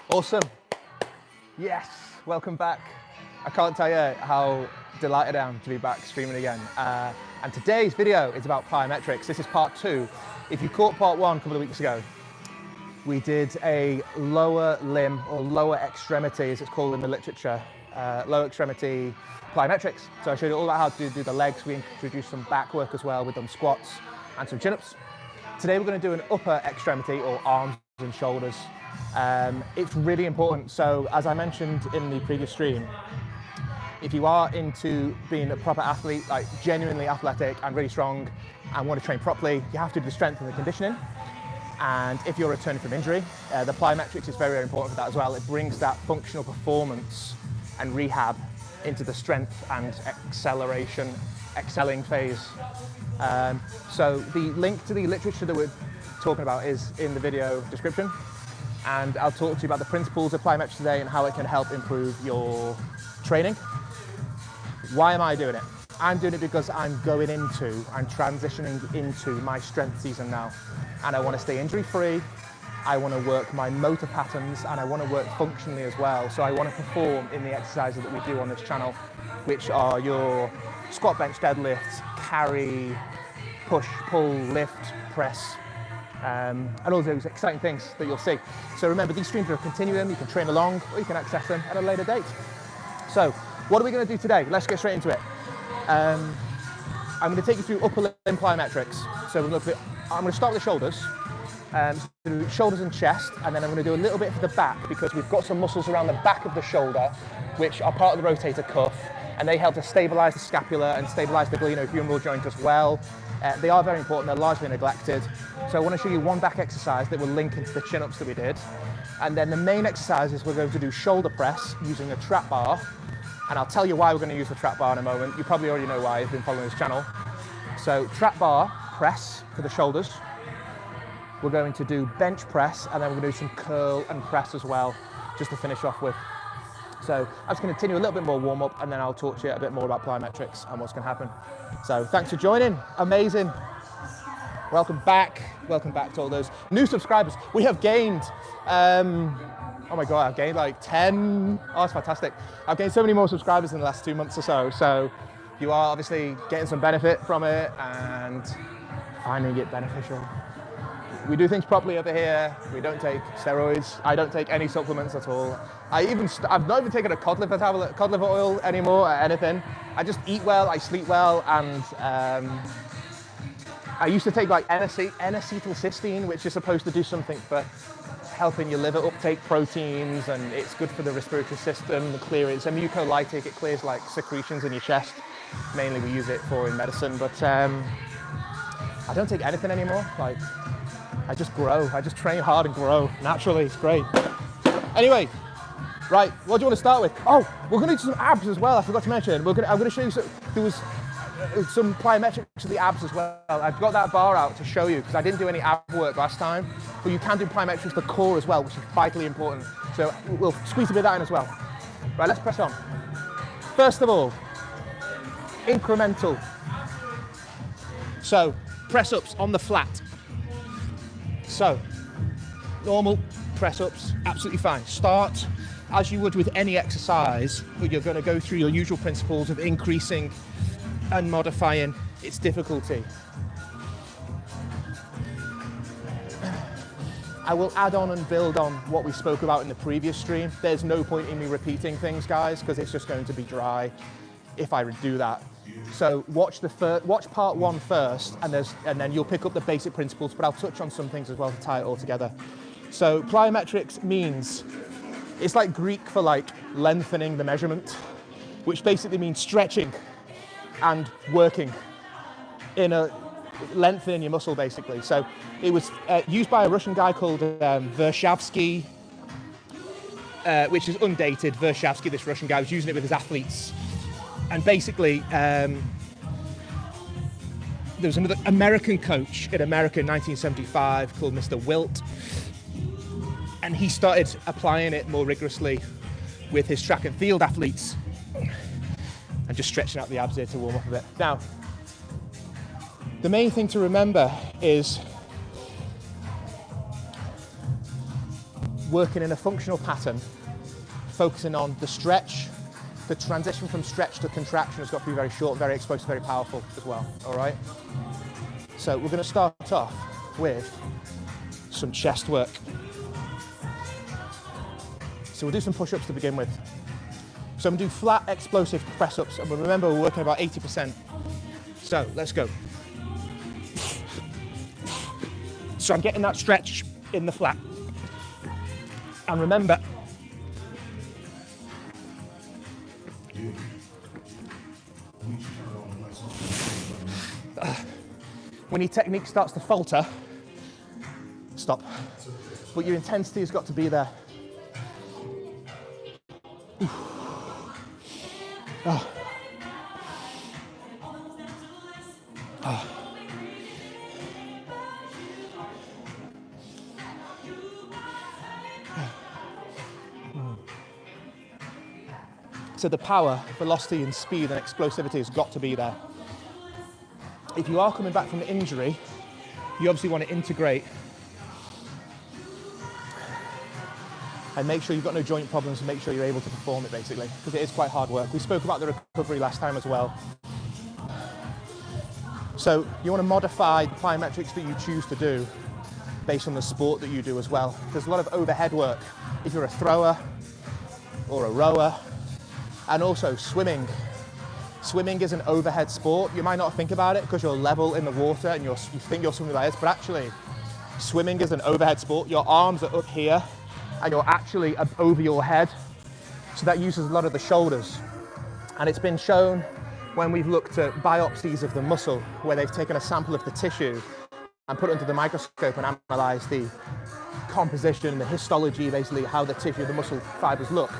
Awesome. Yes, welcome back. I can't tell you how delighted I am to be back streaming again. And today's video is about plyometrics. This is part 2. If you caught part 1 a couple of weeks ago, we did a lower limb or lower extremity, as it's called in the literature, lower extremity plyometrics. So I showed you all about how to do the legs. We introduced some back work as well. We've done squats and some chin-ups. Today we're going to do an upper extremity or arms and shoulders. It's really important. So as I mentioned in the previous stream, if you are into being a proper athlete, like genuinely athletic and really strong and want to train properly, you have to do the strength and the conditioning. And if you're returning from injury, the plyometrics is very, very important for that as well. It brings that functional performance and rehab into the strength and excelling phase. So the link to the literature that we're talking about is in the video description. And I'll talk to you about the principles of plyometrics today and how it can help improve your training. Why am I doing it? I'm doing it because I'm transitioning into my strength season now. And I want to stay injury free. I want to work my motor patterns and I want to work functionally as well. So I want to perform in the exercises that we do on this channel, which are your squat, bench, deadlift, carry, push, pull, lift, press, and all those exciting things that you'll see. So remember, these streams are a continuum. You can train along or you can access them at a later date. So what are we going to do today? Let's get straight into it. I'm going to take you through upper limb plyometrics. So I'm going to start with the shoulders. So do shoulders and chest, and then I'm going to do a little bit for the back because we've got some muscles around the back of the shoulder which are part of the rotator cuff, and they help to stabilize the scapula and stabilize the glenohumeral joint as well. They are very important. They're largely neglected. So I want to show you one back exercise that will link into the chin-ups that we did. And then the main exercise is we're going to do shoulder press using a trap bar. And I'll tell you why we're going to use the trap bar in a moment. You probably already know why if you've been following this channel. So trap bar press for the shoulders. We're going to do bench press, and then we're going to do some curl and press as well, just to finish off with. So I'm just going to continue a little bit more warm up, and then I'll talk to you a bit more about plyometrics and what's going to happen. So thanks for joining. Amazing. Welcome back. Welcome back to all those new subscribers. We have gained, oh my God, I've gained like 10. Oh, it's fantastic. I've gained so many more subscribers in the last 2 months or so. So you are obviously getting some benefit from it and finding it beneficial. We do things properly over here. We don't take steroids. I don't take any supplements at all. I've not even taken a cod liver oil anymore or anything. I just eat well, I sleep well, and I used to take like N-acetylcysteine, which is supposed to do something for helping your liver uptake proteins, and it's good for the respiratory system. It's a mucolytic. It clears like secretions in your chest. Mainly we use it for in medicine, but I don't take anything anymore. Like, I just grow. I just train hard and grow naturally. It's great. Anyway, right. What do you want to start with? Oh, we're going to do some abs as well. I forgot to mention. I'm going to show you some plyometrics of the abs as well. I've got that bar out to show you because I didn't do any ab work last time. But you can do plyometrics of the core as well, which is vitally important. So we'll squeeze a bit of that in as well. Right. Let's press on. First of all, incremental. So press ups on the flat. So, normal press-ups, absolutely fine. Start as you would with any exercise, but you're going to go through your usual principles of increasing and modifying its difficulty. I will add on and build on what we spoke about in the previous stream. There's no point in me repeating things, guys, because it's just going to be dry if I do that. So watch part 1 first, and then you'll pick up the basic principles, but I'll touch on some things as well to tie it all together. So plyometrics means, it's like Greek for like lengthening the measurement, which basically means stretching and working in a lengthening your muscle basically. So it was used by a Russian guy called Varshavsky, which is undated. Varshavsky, this Russian guy, was using it with his athletes. And basically, there was another American coach in America in 1975 called Mr. Wilt. And he started applying it more rigorously with his track and field athletes. And just stretching out the abs here to warm up a bit. Now, the main thing to remember is working in a functional pattern, focusing on the stretch. The transition from stretch to contraction has got to be very short, very explosive, very powerful as well, all right? So we're going to start off with some chest work. So we'll do some push-ups to begin with. So I'm going to do flat explosive press-ups, and remember we're working about 80%. So let's go. So I'm getting that stretch in the flat. And remember, when your technique starts to falter, stop. But your intensity has got to be there. Oh. Oh. So the power, velocity and speed and explosivity has got to be there. If you are coming back from an injury, you obviously want to integrate and make sure you've got no joint problems and make sure you're able to perform it basically, because it is quite hard work. We spoke about the recovery last time as well. So you want to modify the plyometrics that you choose to do based on the sport that you do as well. There's a lot of overhead work if you're a thrower or a rower, and also swimming. Swimming is an overhead sport. You might not think about it because you're level in the water and you think you're swimming like this, but actually swimming is an overhead sport. Your arms are up here and you're actually up over your head. So that uses a lot of the shoulders. And it's been shown when we've looked at biopsies of the muscle, where they've taken a sample of the tissue and put it under the microscope and analysed the composition, the histology, basically how the tissue, the muscle fibres look.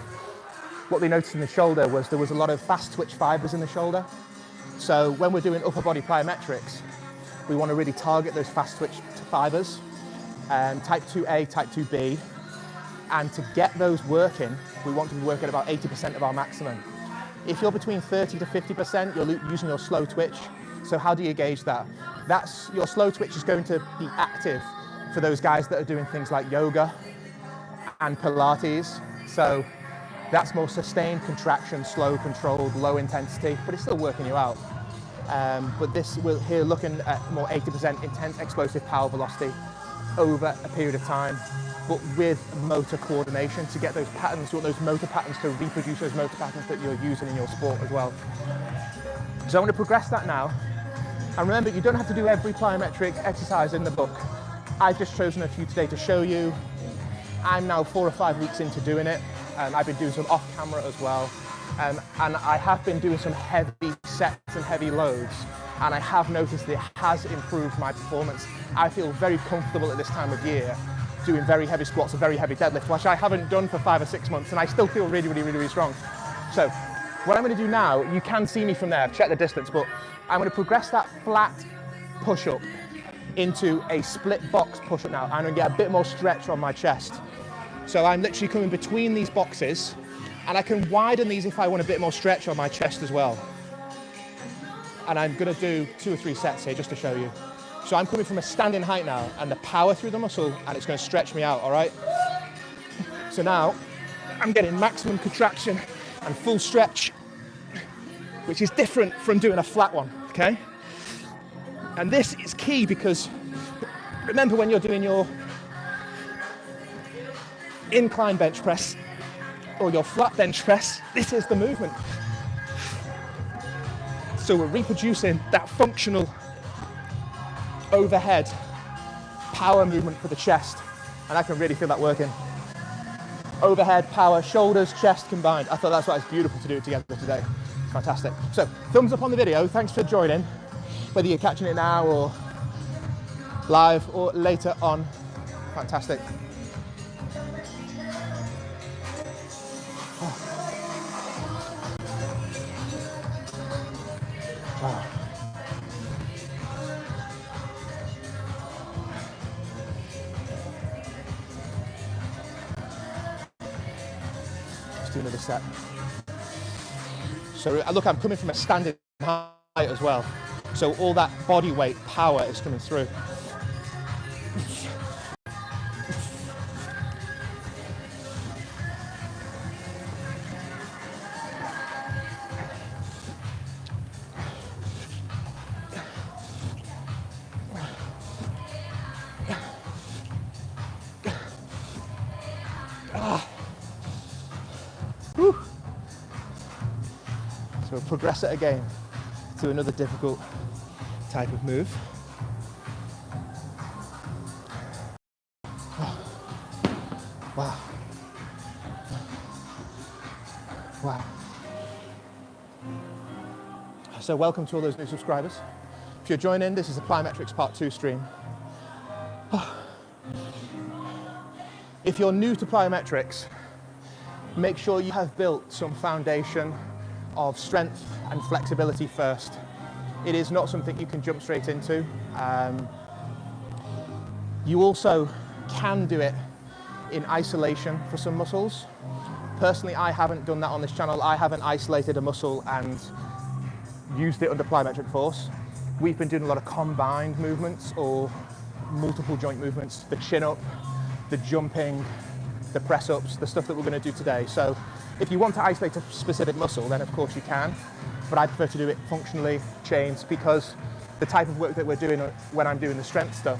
What they noticed in the shoulder was there was a lot of fast twitch fibres in the shoulder. So when we're doing upper body plyometrics, we want to really target those fast twitch fibres, type 2A, type 2B. And to get those working, we want to be working at about 80% of our maximum. If you're between 30 to 50%, you're using your slow twitch. So how do you gauge that? Your slow twitch is going to be active for those guys that are doing things like yoga and Pilates. So that's more sustained contraction, slow, controlled, low intensity, but it's still working you out. But this, we're here looking at more 80% intense explosive power velocity over a period of time, but with motor coordination to get those patterns, you want those motor patterns to reproduce those motor patterns that you're using in your sport as well. So I'm going to progress that now. And remember, you don't have to do every plyometric exercise in the book. I've just chosen a few today to show you. I'm now 4 or 5 weeks into doing it. I've been doing some off camera as well. And I have been doing some heavy sets and heavy loads. And I have noticed that it has improved my performance. I feel very comfortable at this time of year doing very heavy squats and very heavy deadlift, which I haven't done for 5 or 6 months, and I still feel really, really, really, really strong. So what I'm going to do now, you can see me from there, I've checked the distance, but I'm going to progress that flat push-up into a split box push-up now. I'm going to get a bit more stretch on my chest. So I'm literally coming between these boxes, and I can widen these if I want a bit more stretch on my chest as well. And I'm going to do 2 or 3 sets here just to show you. So I'm coming from a standing height now, and the power through the muscle, and it's going to stretch me out, all right? So now I'm getting maximum contraction and full stretch, which is different from doing a flat one, okay? And this is key because remember when you're doing your incline bench press or your flat bench press, this is the movement. So we're reproducing that functional overhead power movement for the chest, and I can really feel that working. Overhead, power, shoulders, chest combined. I thought that's why it's beautiful to do it together today. Fantastic. So thumbs up on the video, thanks for joining, whether you're catching it now or live or later on. Fantastic. Wow. Let's do another set. So look, I'm coming from a standing height as well. So all that body weight power is coming through. Whew. So we'll progress it again to another difficult type of move. Wow. Wow. So welcome to all those new subscribers. If you're joining, this is the Plyometrics Part 2 stream. If you're new to plyometrics, make sure you have built some foundation of strength and flexibility first. It is not something you can jump straight into. You also can do it in isolation for some muscles. Personally, I haven't done that on this channel. I haven't isolated a muscle and used it under plyometric force. We've been doing a lot of combined movements or multiple joint movements, the chin up, the jumping, the press ups, the stuff that we're going to do today. So if you want to isolate a specific muscle, then of course you can, but I prefer to do it functionally, chains, because the type of work that we're doing when I'm doing the strength stuff,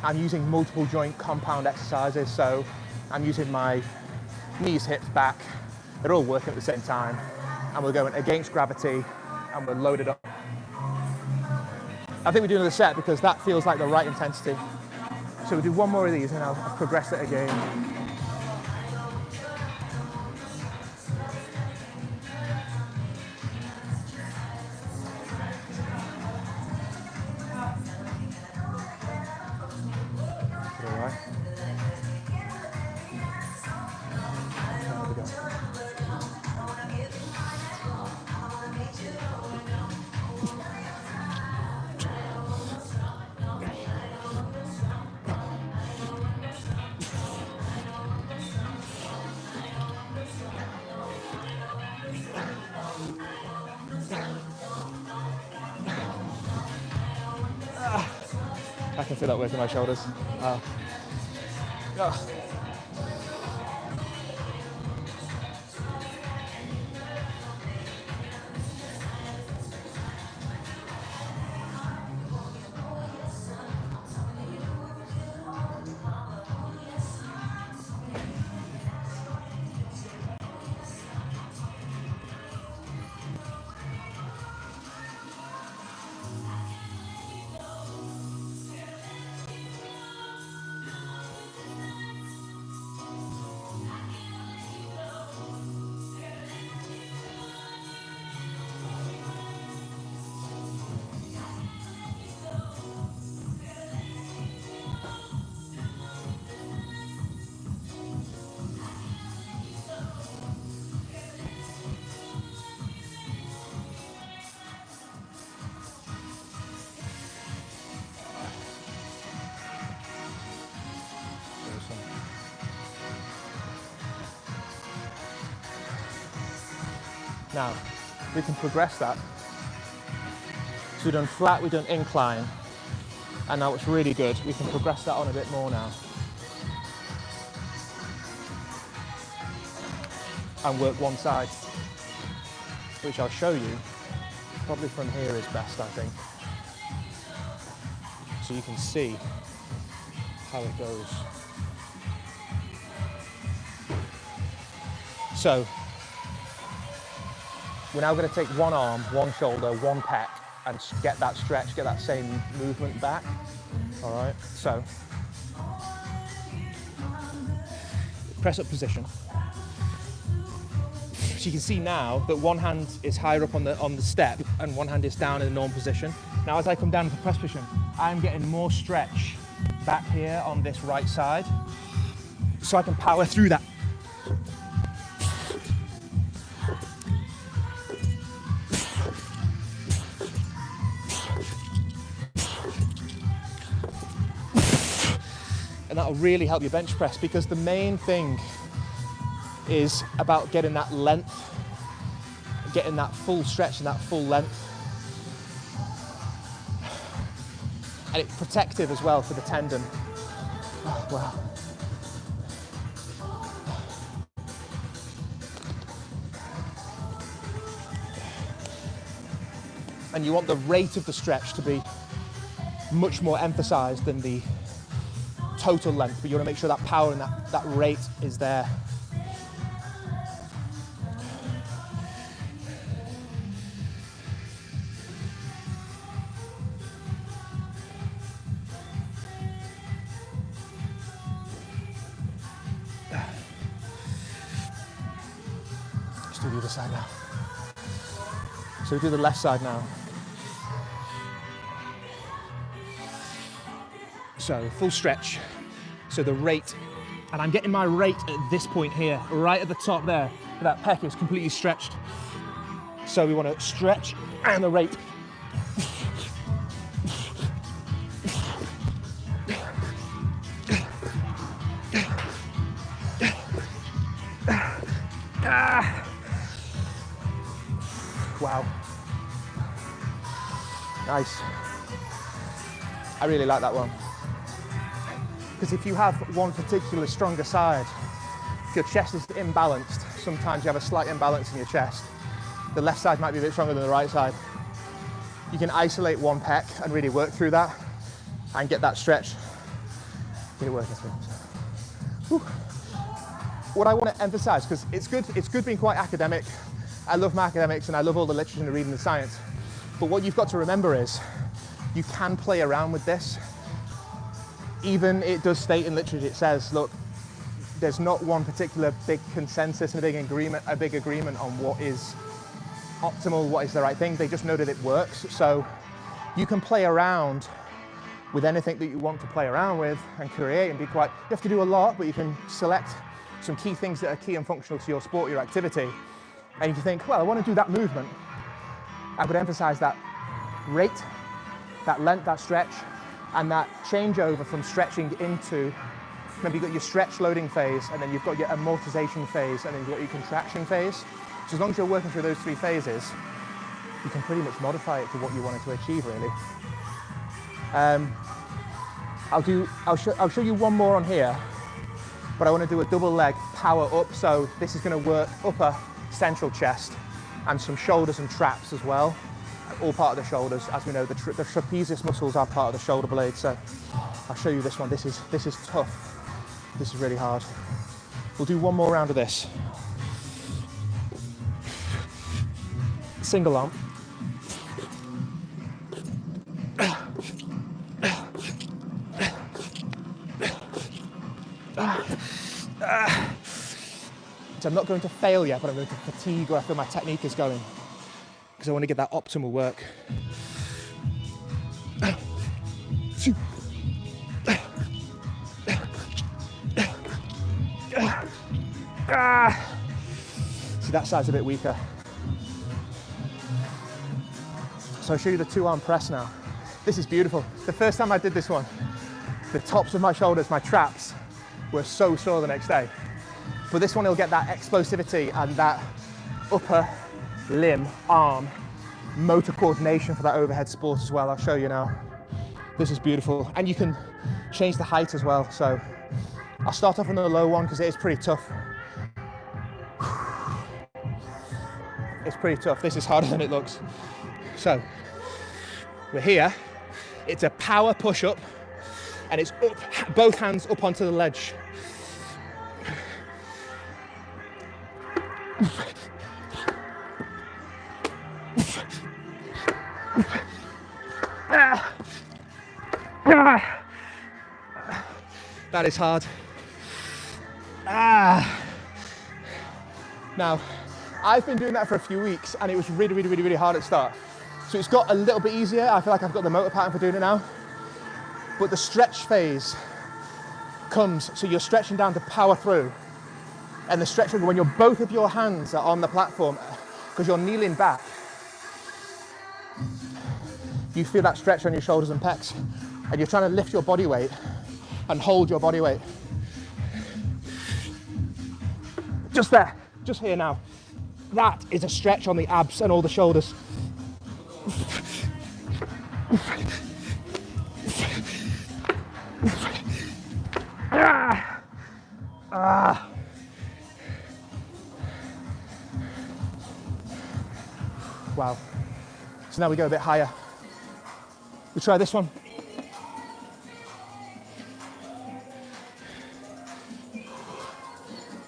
I'm using multiple joint compound exercises. So I'm using my knees, hips, back, they're all working at the same time, and we're going against gravity and we're loaded up. I think we do another set because that feels like the right intensity. So we'll do one more of these and I'll progress it again. All right. There we go. I can feel that weight in my shoulders. Oh. Now, we can progress that. So we've done flat, we've done incline, and now it's really good. We can progress that on a bit more now. And work one side, which I'll show you. Probably from here is best, I think. So you can see how it goes. So, we're now going to take one arm, one shoulder, one pec, and get that stretch, get that same movement back. All right, so press up position. So you can see now that one hand is higher up on the step and one hand is down in the normal position. Now as I come down to the press position, I'm getting more stretch back here on this right side, so I can power through that. And that'll really help your bench press, because the main thing is about getting that length, getting that full stretch and that full length. And it's protective as well for the tendon. Oh, wow. And you want the rate of the stretch to be much more emphasized than the total length, but you want to make sure that power and that rate is there. Let's do the other side now. So we do the left side now. So full stretch, so the rate, and I'm getting my rate at this point here, right at the top there, that pec is completely stretched. So we want to stretch and the rate. Wow. Nice. I really like that one. Because if you have one particular stronger side, if your chest is imbalanced, sometimes you have a slight imbalance in your chest. The left side might be a bit stronger than the right side. You can isolate one pec and really work through that and get that stretch. Get it working through. So. What I want to emphasize, because it's good being quite academic. I love my academics and I love all the literature and the reading and the science. But what you've got to remember is you can play around with this. Even it does state in literature, it says, look, there's not one particular big consensus and a big agreement on what is optimal, what is the right thing. They just know that it works. So you can play around with anything that you want to play around with and create and be quite, you have to do a lot, but you can select some key things that are key and functional to your sport, your activity. And you can think, well, I want to do that movement. I would emphasize that rate, that length, that stretch, and that changeover from stretching into, maybe you've got your stretch loading phase, and then you've got your amortization phase, and then you've got your contraction phase. So as long as you're working through those three phases, you can pretty much modify it to what you wanted to achieve, really. I'll show you one more on here, but I want to do a double leg power up. So this is going to work upper central chest and some shoulders and traps as well. All part of the shoulders. As we know, the trapezius muscles are part of the shoulder blade. So I'll show you this one. This is tough. This is really hard. We'll do one more round of this. Single arm. So I'm not going to fail yet, but I'm going to fatigue where I feel my technique is going, because I want to get that optimal work. See, that side's a bit weaker. So I'll show you the two-arm press now. This is beautiful. The first time I did this one, the tops of my shoulders, my traps, were so sore the next day. But this one, it'll get that explosivity and that upper limb, arm, motor coordination for that overhead sport as well. I'll show you now. This is beautiful. And you can change the height as well. So I'll start off on the low one because it is pretty tough. It's pretty tough. This is harder than it looks. So we're here. It's a power push up and it's up, both hands up onto the ledge. That is hard. Now, I've been doing that for a few weeks and it was really hard at start. So it's got a little bit easier. I feel like I've got the motor pattern for doing it now. But the stretch phase comes, so you're stretching down to power through. And the stretch, when both of your hands are on the platform, because you're kneeling back, you feel that stretch on your shoulders and pecs. And you're trying to lift your body weight and hold your body weight. Just there, just here now. That is a stretch on the abs and all the shoulders. Wow. So now we go a bit higher. We try this one.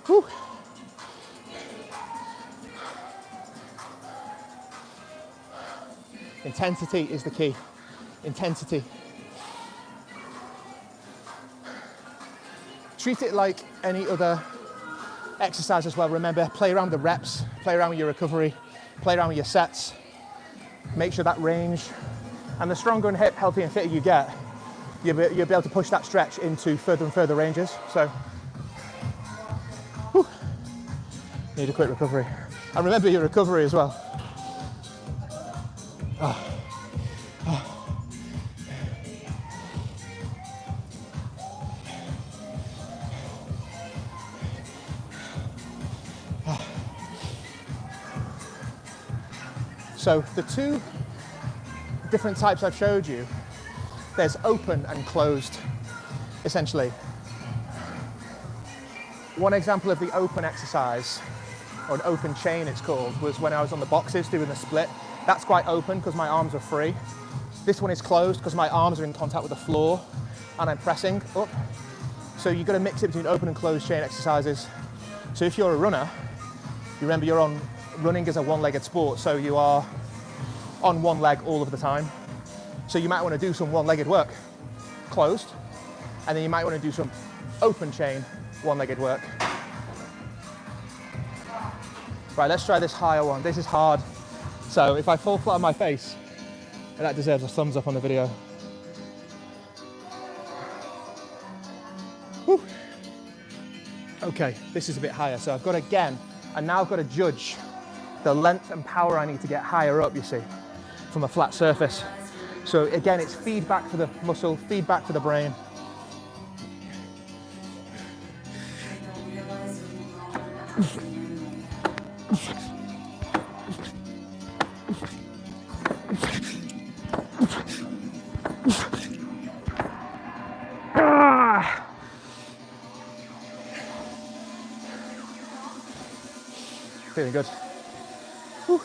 Whew. Intensity is the key. Intensity. Treat it like any other exercise as well. Remember, play around with the reps, play around with your recovery, play around with your sets. Make sure that range, and the stronger and healthier and fitter you get, you'll be able to push that stretch into further and further ranges. So, whew, need a quick recovery. And remember your recovery as well. So the two different types I've showed you, there's open and closed, essentially. One example of the open exercise, or an open chain it's called, was when I was on the boxes doing the split. That's quite open because my arms are free. This one is closed because my arms are in contact with the floor and I'm pressing up. So you've got to mix it between open and closed chain exercises. So if you're a runner, you remember running is a one-legged sport, so you are on one leg all of the time. So you might want to do some one-legged work, closed, and then you might want to do some open chain, one-legged work. Right, let's try this higher one. This is hard. So if I fall flat on my face, that deserves a thumbs up on the video. Whew. Okay, this is a bit higher. So I've got now I've got to judge the length and power I need to get higher up, you see, from a flat surface. So again, it's feedback for the muscle, feedback for the brain. Feeling good. Whew.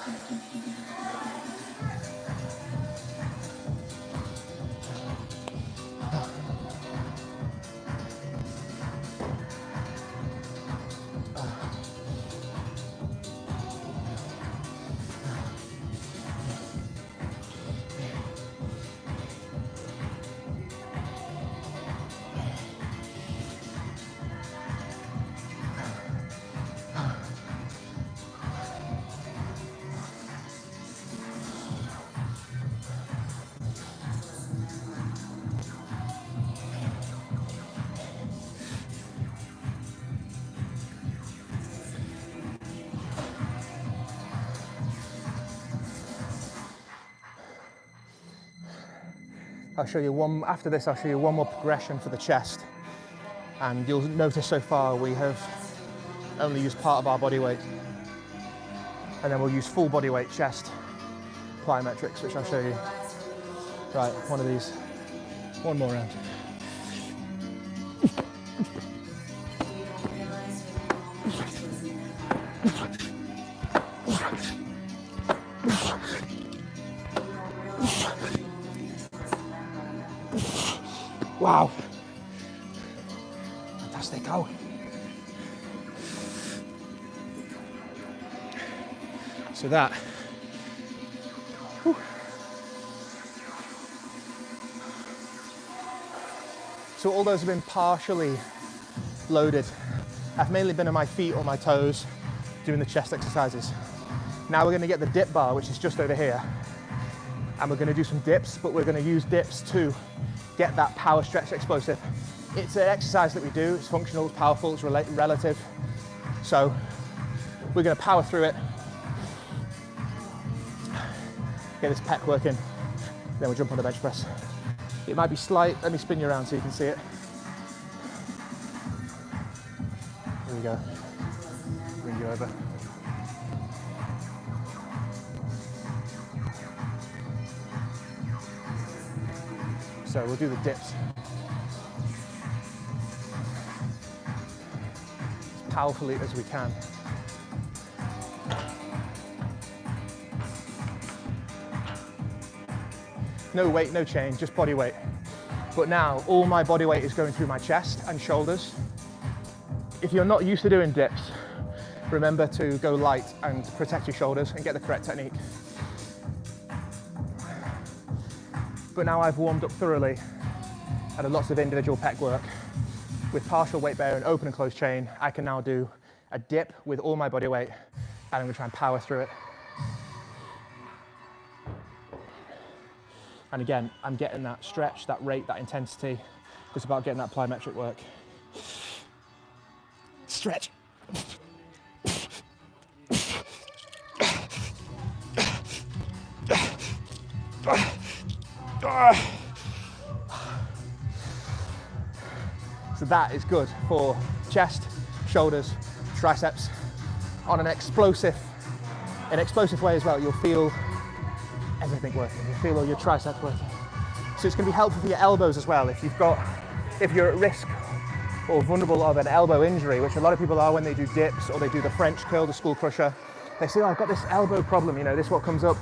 I'll show you one, after this I'll show you one more progression for the chest, and you'll notice so far we have only used part of our body weight, and then we'll use full body weight chest plyometrics, which I'll show you. Right, one of these, one more round. Wow, fantastic, oh. So that, whew. So all those have been partially loaded. I've mainly been on my feet or my toes doing the chest exercises. Now we're going to get the dip bar, which is just over here, and we're going to do some dips, but we're going to use dips to get that power stretch explosive. It's an exercise that we do, it's functional, it's powerful, it's relative. So we're going to power through it, get this pec working, then we'll jump on the bench press. It might be slight, let me spin you around so you can see it. Here we go, bring you over. So we'll do the dips. As powerfully as we can. No weight, no chain, just body weight. But now all my body weight is going through my chest and shoulders. If you're not used to doing dips, remember to go light and protect your shoulders and get the correct technique. But now I've warmed up thoroughly and done lots of individual pec work with partial weight bearing, open and closed chain, I can now do a dip with all my body weight, and I'm going to try and power through it. And again, I'm getting that stretch, that rate, that intensity. It's about getting that plyometric work. Stretch. So that is good for chest, shoulders, triceps. On an explosive way as well, you'll feel everything working. You'll feel all your triceps working. So it's going to be helpful for your elbows as well. If you're at risk or vulnerable of an elbow injury, which a lot of people are when they do dips or they do the French curl, the skull crusher, they say, oh, I've got this elbow problem, you know, this is what comes up.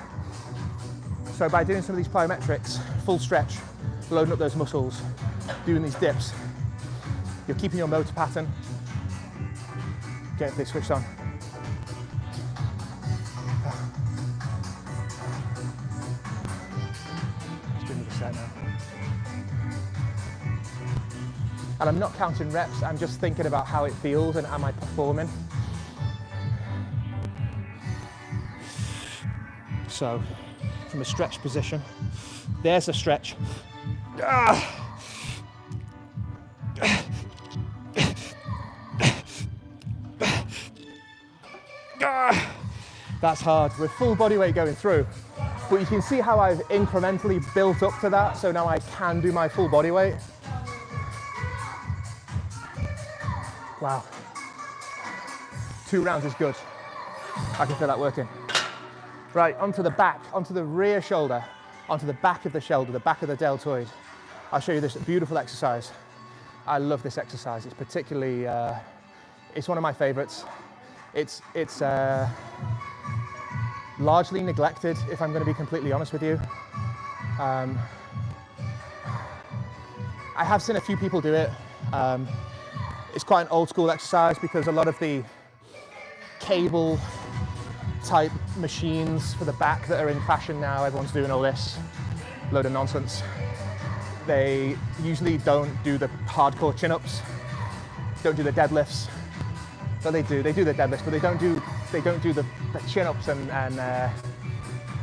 So by doing some of these plyometrics, full stretch, loading up those muscles, doing these dips, you're keeping your motor pattern. Get this switched on. Let's do another set now. And I'm not counting reps, I'm just thinking about how it feels and am I performing. So, from a stretch position, there's a stretch. That's hard, with full body weight going through. But you can see how I've incrementally built up to that, so now I can do my full body weight. Wow. 2 rounds is good. I can feel that working. Right, onto the back, onto the rear shoulder, onto the back of the shoulder, the back of the deltoid. I'll show you this beautiful exercise. I love this exercise. It's particularly, it's one of my favorites. It's largely neglected, if I'm going to be completely honest with you. I have seen a few people do it. It's quite an old school exercise because a lot of the cable type machines for the back that are in fashion now, everyone's doing all this load of nonsense. They usually don't do the hardcore chin-ups, don't do the deadlifts. But they do the deadlifts, but they don't do the chin-ups and a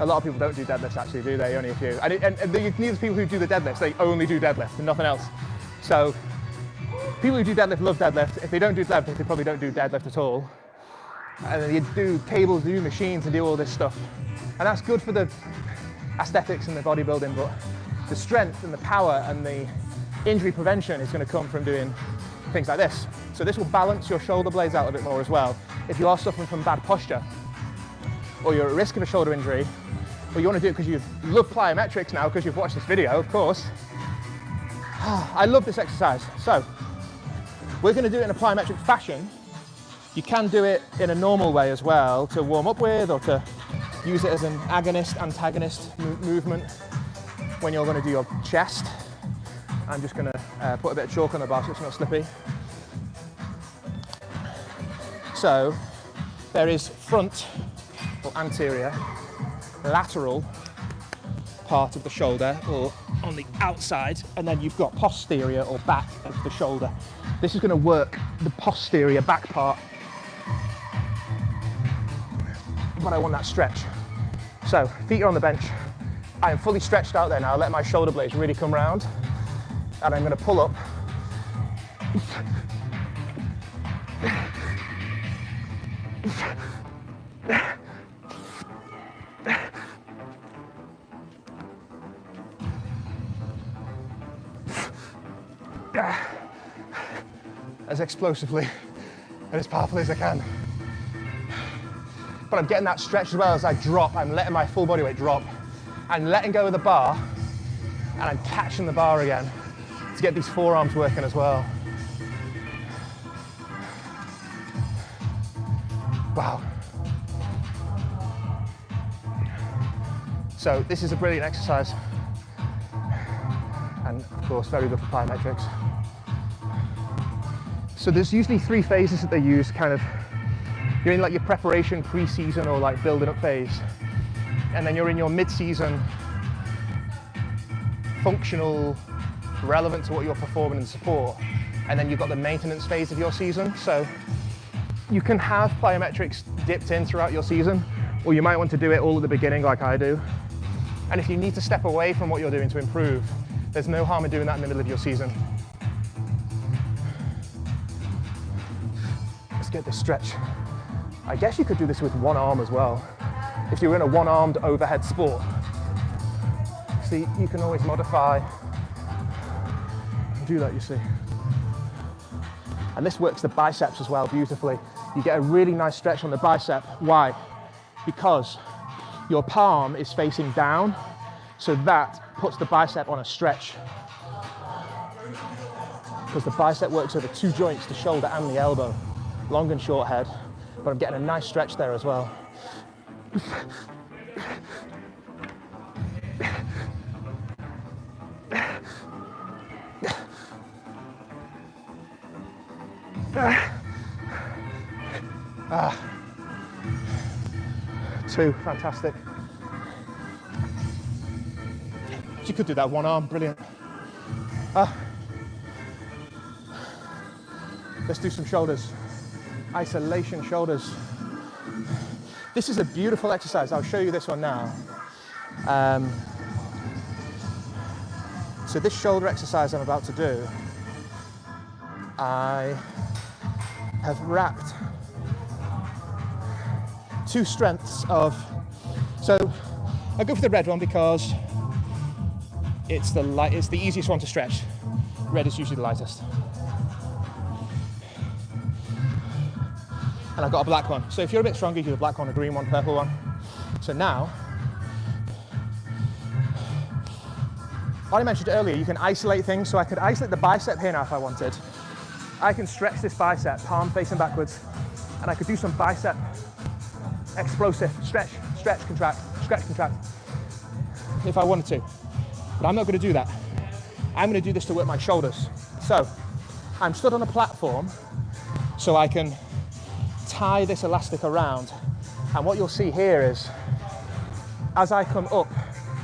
lot of people don't do deadlifts actually, do they? Only a few. And these people who do the deadlifts, they only do deadlift and nothing else. So people who do deadlift love deadlift. If they don't do deadlift, they probably don't do deadlift at all. And then you do cables, do machines and do all this stuff. And that's good for the aesthetics and the bodybuilding, but the strength and the power and the injury prevention is going to come from doing things like this. So this will balance your shoulder blades out a bit more as well. If you are suffering from bad posture, or you're at risk of a shoulder injury, or you want to do it because you love plyometrics now because you've watched this video, of course. I love this exercise. So we're going to do it in a plyometric fashion. You can do it in a normal way as well to warm up with, or to use it as an agonist, antagonist movement when you're going to do your chest. I'm just going to put a bit of chalk on the bar so it's not slippy. So there is front or anterior, lateral part of the shoulder or on the outside, and then you've got posterior or back of the shoulder. This is going to work the posterior back part, but I want that stretch. So feet are on the bench. I am fully stretched out there now. Let my shoulder blades really come round, and I'm going to pull up. As explosively and as powerfully as I can. But I'm getting that stretch as well as I drop. I'm letting my full body weight drop. I'm letting go of the bar and I'm catching the bar again to get these forearms working as well. Wow. So this is a brilliant exercise. And of course, very good for plyometrics. So there's usually 3 phases that they use, kind of, you're in like your preparation, pre-season or like building up phase. And then you're in your mid-season, functional, relevant to what you're performing and support. And then you've got the maintenance phase of your season. So you can have plyometrics dipped in throughout your season, or you might want to do it all at the beginning like I do. And if you need to step away from what you're doing to improve, there's no harm in doing that in the middle of your season. Let's get this stretch. I guess you could do this with one arm as well. If you're in a one-armed overhead sport. See, you can always modify and do that, you see. And this works the biceps as well beautifully. You get a really nice stretch on the bicep. Why? Because your palm is facing down, so that puts the bicep on a stretch. Because the bicep works over 2 joints, the shoulder and the elbow, long and short head. But I'm getting a nice stretch there as well. Two, fantastic. You could do that one arm, brilliant. Let's do some shoulders. Isolation shoulders. This is a beautiful exercise. I'll show you this one now. So this shoulder exercise I'm about to do, I have wrapped 2 strengths of, so I go for the red one because it's the easiest one to stretch. Red is usually the lightest. And I've got a black one. So if you're a bit stronger, you do the black one, a green one, purple one. So now, what I mentioned earlier, you can isolate things. So I could isolate the bicep here now if I wanted. I can stretch this bicep, palm facing backwards, and I could do some bicep explosive, stretch, contract, stretch, contract, if I wanted to. But I'm not going to do that. I'm going to do this to work my shoulders. So I'm stood on a platform, so I can tie this elastic around, and what you'll see here is as I come up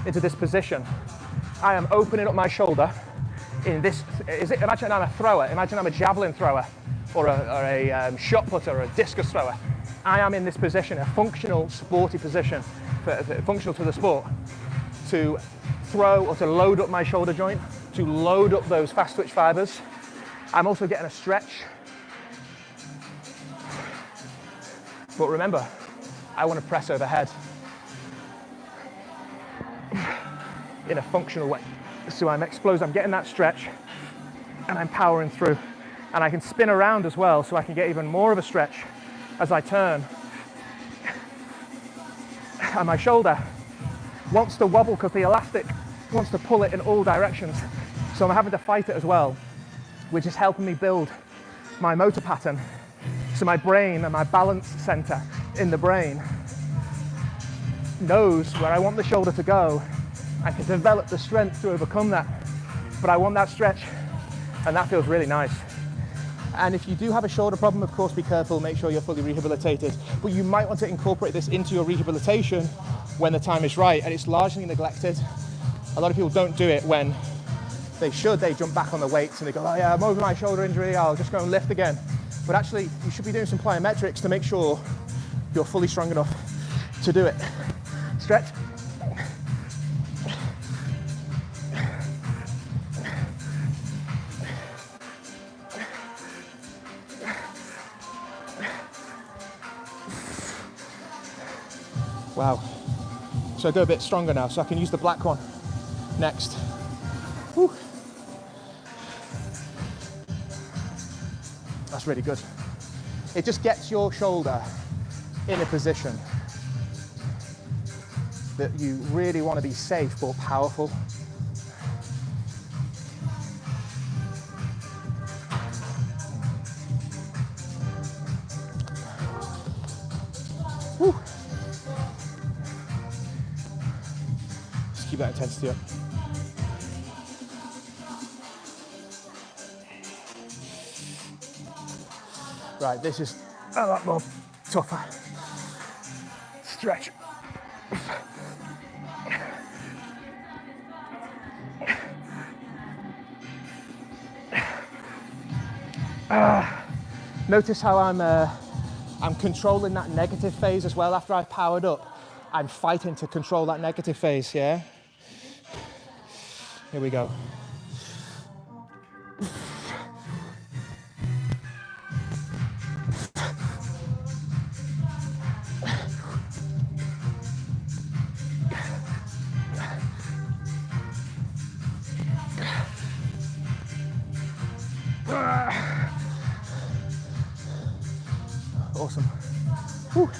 into this position, I am opening up my shoulder in this, imagine I'm a thrower, imagine I'm a javelin thrower or a shot putter or a discus thrower. I am in this position, a functional, sporty position, functional to the sport, to throw or to load up my shoulder joint, to load up those fast twitch fibers. I'm also getting a stretch. But remember, I want to press overhead in a functional way. So I'm explosive, I'm getting that stretch and I'm powering through. And I can spin around as well, so I can get even more of a stretch as I turn. And my shoulder wants to wobble because the elastic wants to pull it in all directions. So I'm having to fight it as well, which is helping me build my motor pattern. So my brain and my balance center in the brain knows where I want the shoulder to go. I can develop the strength to overcome that, but I want that stretch, and that feels really nice. And if you do have a shoulder problem, of course, be careful, make sure you're fully rehabilitated, but you might want to incorporate this into your rehabilitation when the time is right, and it's largely neglected. A lot of people don't do it when they should. They jump back on the weights and they go, oh yeah, I'm over my shoulder injury, I'll just go and lift again. But actually, you should be doing some plyometrics to make sure you're fully strong enough to do it. Stretch. Wow. So I go a bit stronger now, so I can use the black one next. Whew. That's really good. It just gets your shoulder in a position that you really want to be safe but powerful. Whew. Just keep that intensity up. Right, this is a lot more tougher. Stretch. Notice how I'm controlling that negative phase as well. After I've powered up, I'm fighting to control that negative phase, yeah? Here we go. Awesome. Whew.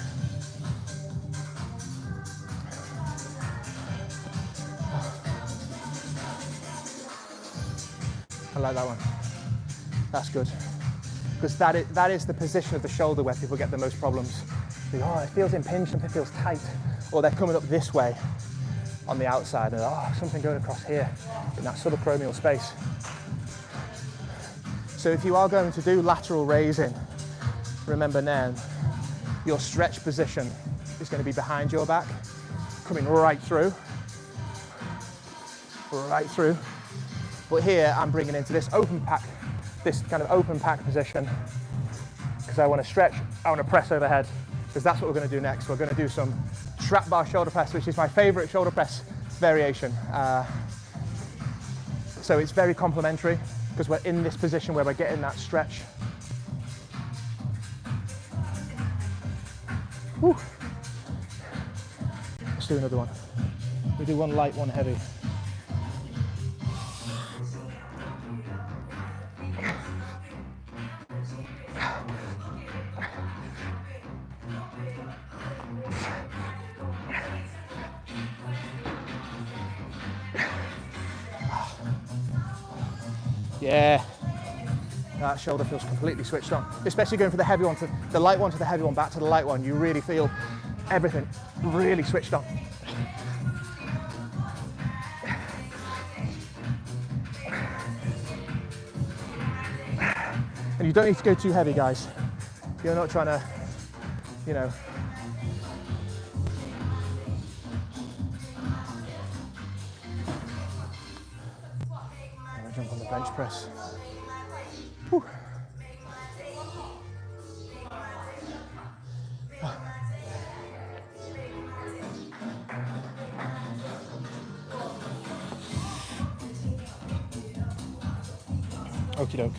I like that one. That's good. Because that is the position of the shoulder where people get the most problems. Oh, it feels impinged, something feels tight. Or they're coming up this way on the outside and oh, something going across here in that subacromial space. So if you are going to do lateral raising, remember now, your stretch position is going to be behind your back, coming right through. But here I'm bringing into this open pack, this kind of open pack position, because I want to stretch, I want to press overhead, because that's what we're going to do next. We're going to do some trap bar shoulder press, which is my favorite shoulder press variation. So it's very complementary, because we're in this position where we're getting that stretch. Whew. Let's do another one. We do one light, one heavy. Yeah, that shoulder feels completely switched on, especially going for the heavy one, to the light one to the heavy one, back to the light one. You really feel everything really switched on. And you don't need to go too heavy, guys. You're not trying to, you know, jump on the bench press. Whew. Okie doke.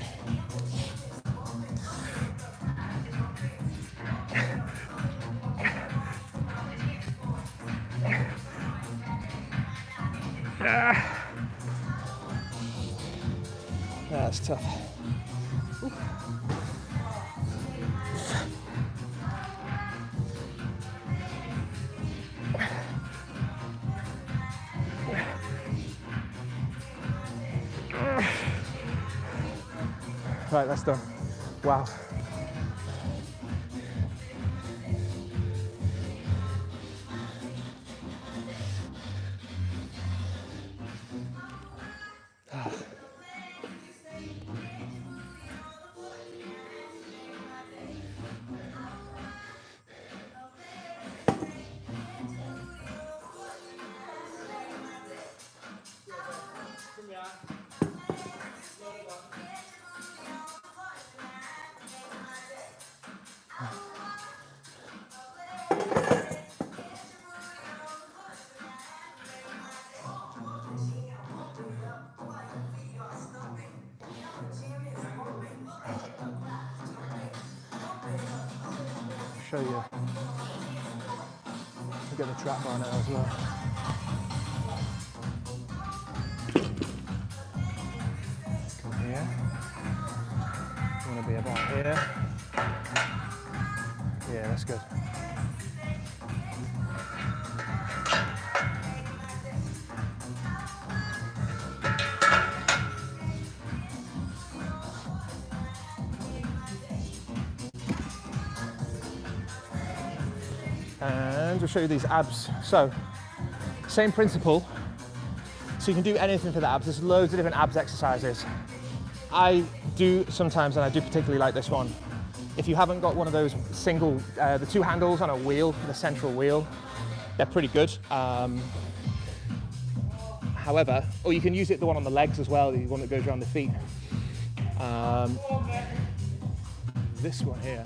That's tough. Ooh. Right, that's done. Wow. Show you. We'll get the trap bar now as well. Come here. You want to be about here. Yeah, that's good. And we'll show you these abs. So, same principle. So you can do anything for the abs. There's loads of different abs exercises. I do sometimes, and I do particularly like this one, If you haven't got one of those single, the two handles on a wheel, the central wheel, they're pretty good. However, or you can use it, the one on the legs as well, the one that goes around the feet. This one here.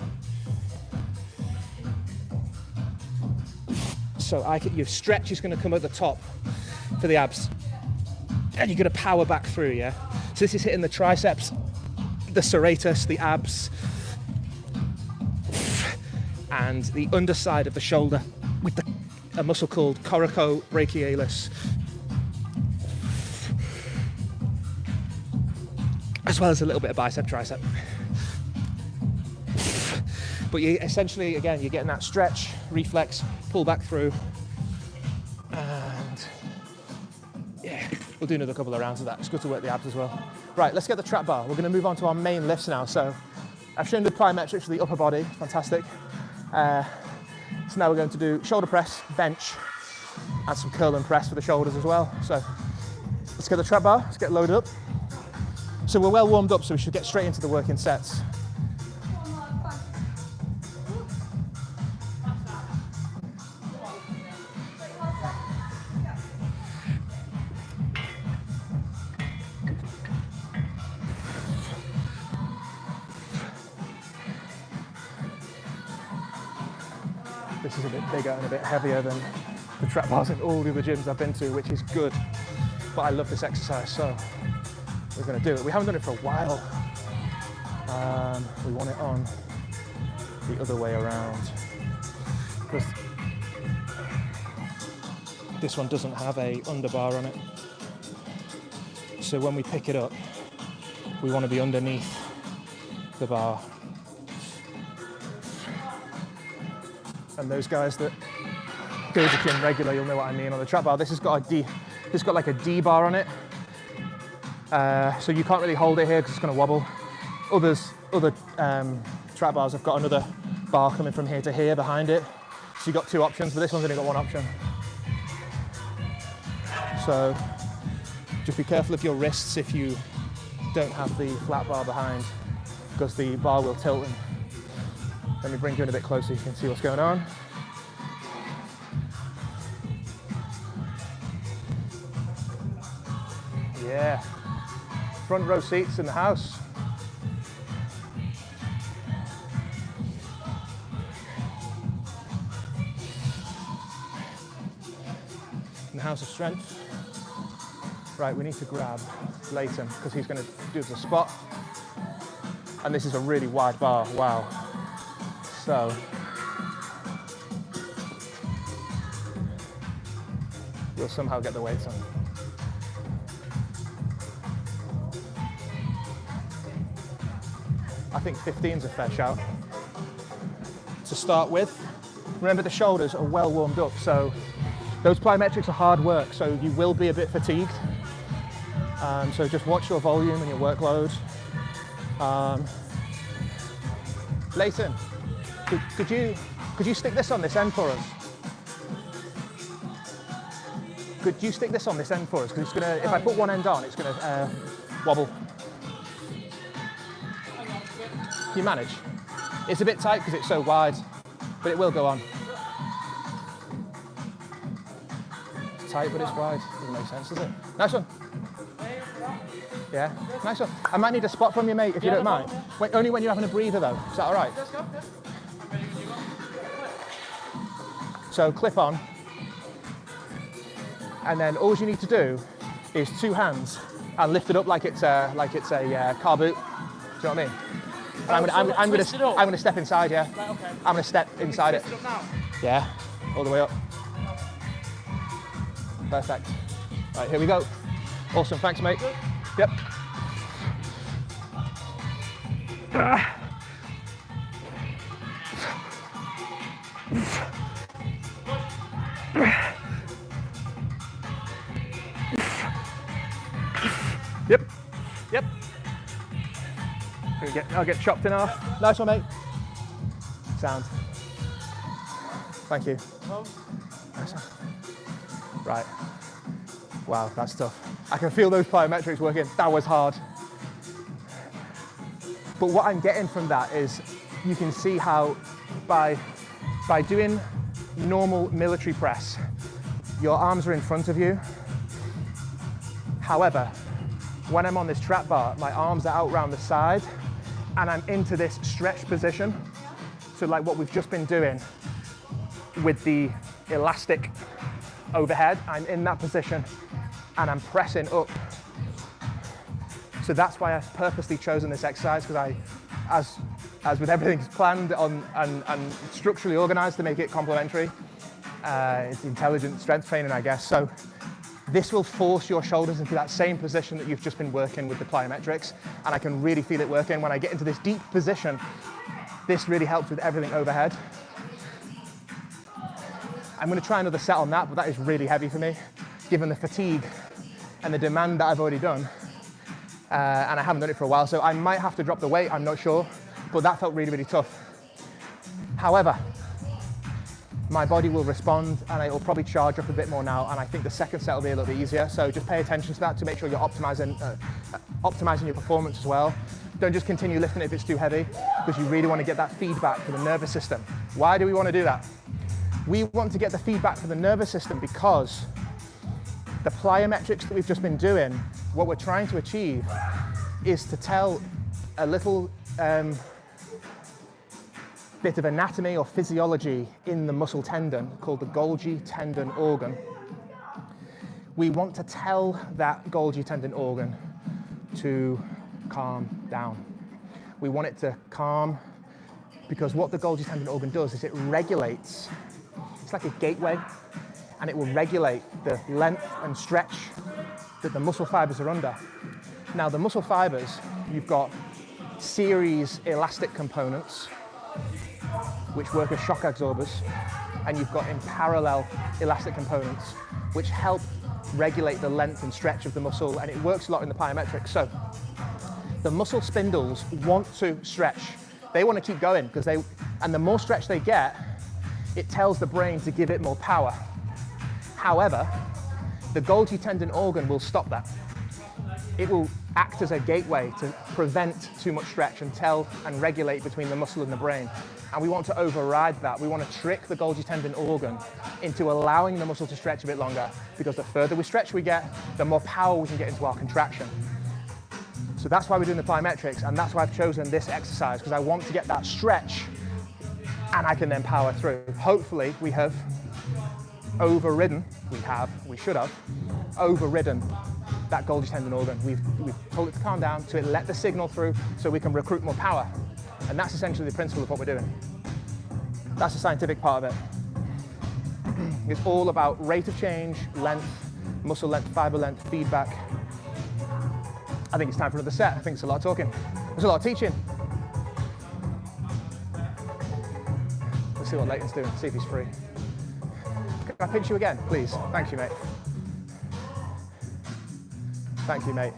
So your stretch is going to come at the top for the abs, and you're going to power back through, yeah? So this is hitting the triceps, the serratus, the abs, and the underside of the shoulder with a muscle called coracobrachialis, as well as a little bit of bicep, tricep. But you essentially, again, you're getting that stretch, reflex, pull back through, and yeah, we'll do another couple of rounds of that. It's good to work the abs as well. Right, let's get the trap bar. We're going to move on to our main lifts now. So I've shown the plyometrics for the upper body, fantastic. So now we're going to do shoulder press, bench, and some curl and press for the shoulders as well. So let's get the trap bar, let's get loaded up. So we're well warmed up, so we should get straight into the working sets. This is a bit bigger and a bit heavier than the trap bars in all the other gyms I've been to, which is good. But I love this exercise, so we're going to do it. We haven't done it for a while. We want it on the other way around, because this one doesn't have a underbar on it. So when we pick it up, we want to be underneath the bar. And those guys that go to the gym regular, you'll know what I mean. On the trap bar, this has got like a D bar on it. So you can't really hold it here because it's going to wobble. Other trap bars have got another bar coming from here to here behind it. So you've got two options, but this one's only got one option. So just be careful of your wrists if you don't have the flat bar behind, because the bar will tilt. And let me bring you in a bit closer so you can see what's going on. Yeah, front row seats in the house. In the house of strength. Right, we need to grab Leighton because he's going to do the spot. And this is a really wide bar, wow. So, we'll somehow get the weights on. I think 15's a fair shout. To start with, remember the shoulders are well warmed up, so those plyometrics are hard work, so you will be a bit fatigued. So just watch your volume and your workload. Leighton, could you stick this on this end for us? Could you stick this on this end for us? Because it's gonna, if I put one end on, it's gonna wobble. Can you manage? It's a bit tight because it's so wide, but it will go on. It's tight, but it's wide. Doesn't make sense, does it? Nice one. Yeah, nice one. I might need a spot from you, mate, if you don't mind. Wait, only when you're having a breather, though. Is that all right? So clip on, and then all you need to do is two hands and lift it up like it's a car boot. Do you know what I mean? And I'm going to step inside, yeah. Right, okay. I'm going to step inside it. Up now? Yeah, all the way up. Perfect. Right, here we go. Awesome, thanks, mate. Good. Yep. Yep. Yep. I'll get chopped in half. Nice one, mate. Sound. Thank you. Nice one. Right. Wow, that's tough. I can feel those plyometrics working. That was hard. But what I'm getting from that is you can see how by doing normal military press, your arms are in front of you. However, when I'm on this trap bar, my arms are out round the side and I'm into this stretched position. So like what we've just been doing with the elastic overhead, I'm in that position and I'm pressing up. So that's why I've purposely chosen this exercise, because as with everything planned on and structurally organized to make it complementary, it's intelligent strength training, I guess. So this will force your shoulders into that same position that you've just been working with the plyometrics, and I can really feel it working. When I get into this deep position, this really helps with everything overhead. I'm going to try another set on that, but that is really heavy for me, given the fatigue and the demand that I've already done. And I haven't done it for a while, so I might have to drop the weight, I'm not sure, but that felt really, really tough. However, my body will respond and it will probably charge up a bit more now, and I think the second set will be a little bit easier, so just pay attention to that to make sure you're optimizing your performance as well. Don't just continue lifting it if it's too heavy, because you really want to get that feedback for the nervous system. Why do we want to do that? We want to get the feedback for the nervous system because the plyometrics that we've just been doing, what we're trying to achieve is to tell a little bit of anatomy or physiology in the muscle tendon called the Golgi tendon organ. We want to tell that Golgi tendon organ to calm down. We want it to calm because what the Golgi tendon organ does is it regulates. It's like a gateway, and it will regulate the length and stretch that the muscle fibers are under. Now, the muscle fibers, you've got series elastic components, which work as shock absorbers, and you've got in parallel elastic components, which help regulate the length and stretch of the muscle, and it works a lot in the plyometrics. So the muscle spindles want to stretch. They want to keep going, because and the more stretch they get, it tells the brain to give it more power. However, the Golgi tendon organ will stop that. It will act as a gateway to prevent too much stretch and tell and regulate between the muscle and the brain. And we want to override that. We want to trick the Golgi tendon organ into allowing the muscle to stretch a bit longer, because the further we stretch we get, the more power we can get into our contraction. So that's why we're doing the plyometrics, and that's why I've chosen this exercise, because I want to get that stretch and I can then power through. Hopefully we have overridden, we should have overridden that Golgi tendon organ. We've told it to calm down, to let the signal through so we can recruit more power. And that's essentially the principle of what we're doing. That's the scientific part of it. It's all about rate of change, length, muscle length, fiber length, feedback. I think it's time for another set. I think it's a lot of talking. There's a lot of teaching. Let's see what Leighton's doing, see if he's free. Can I pinch you again, please? Thank you, mate. Thank you, mate.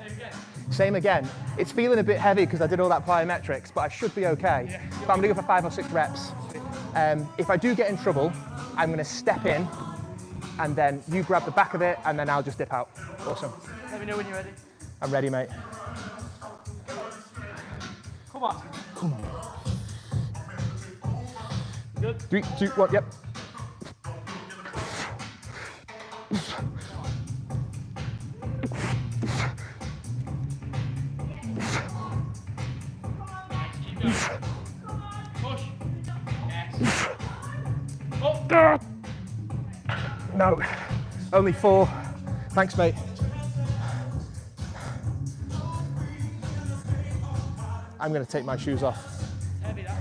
Same again. It's feeling a bit heavy because I did all that plyometrics, but I should be okay. But I'm going to go for 5 or 6 reps. If I do get in trouble, I'm going to step in, and then you grab the back of it, and then I'll just dip out. Awesome. Let me know when you're ready. I'm ready, mate. Come on. Come on. Good. 3, 2, 1, yep. Push. Yes. Up. No, only 4. Thanks, mate. I'm going to take my shoes off. Heavy, that.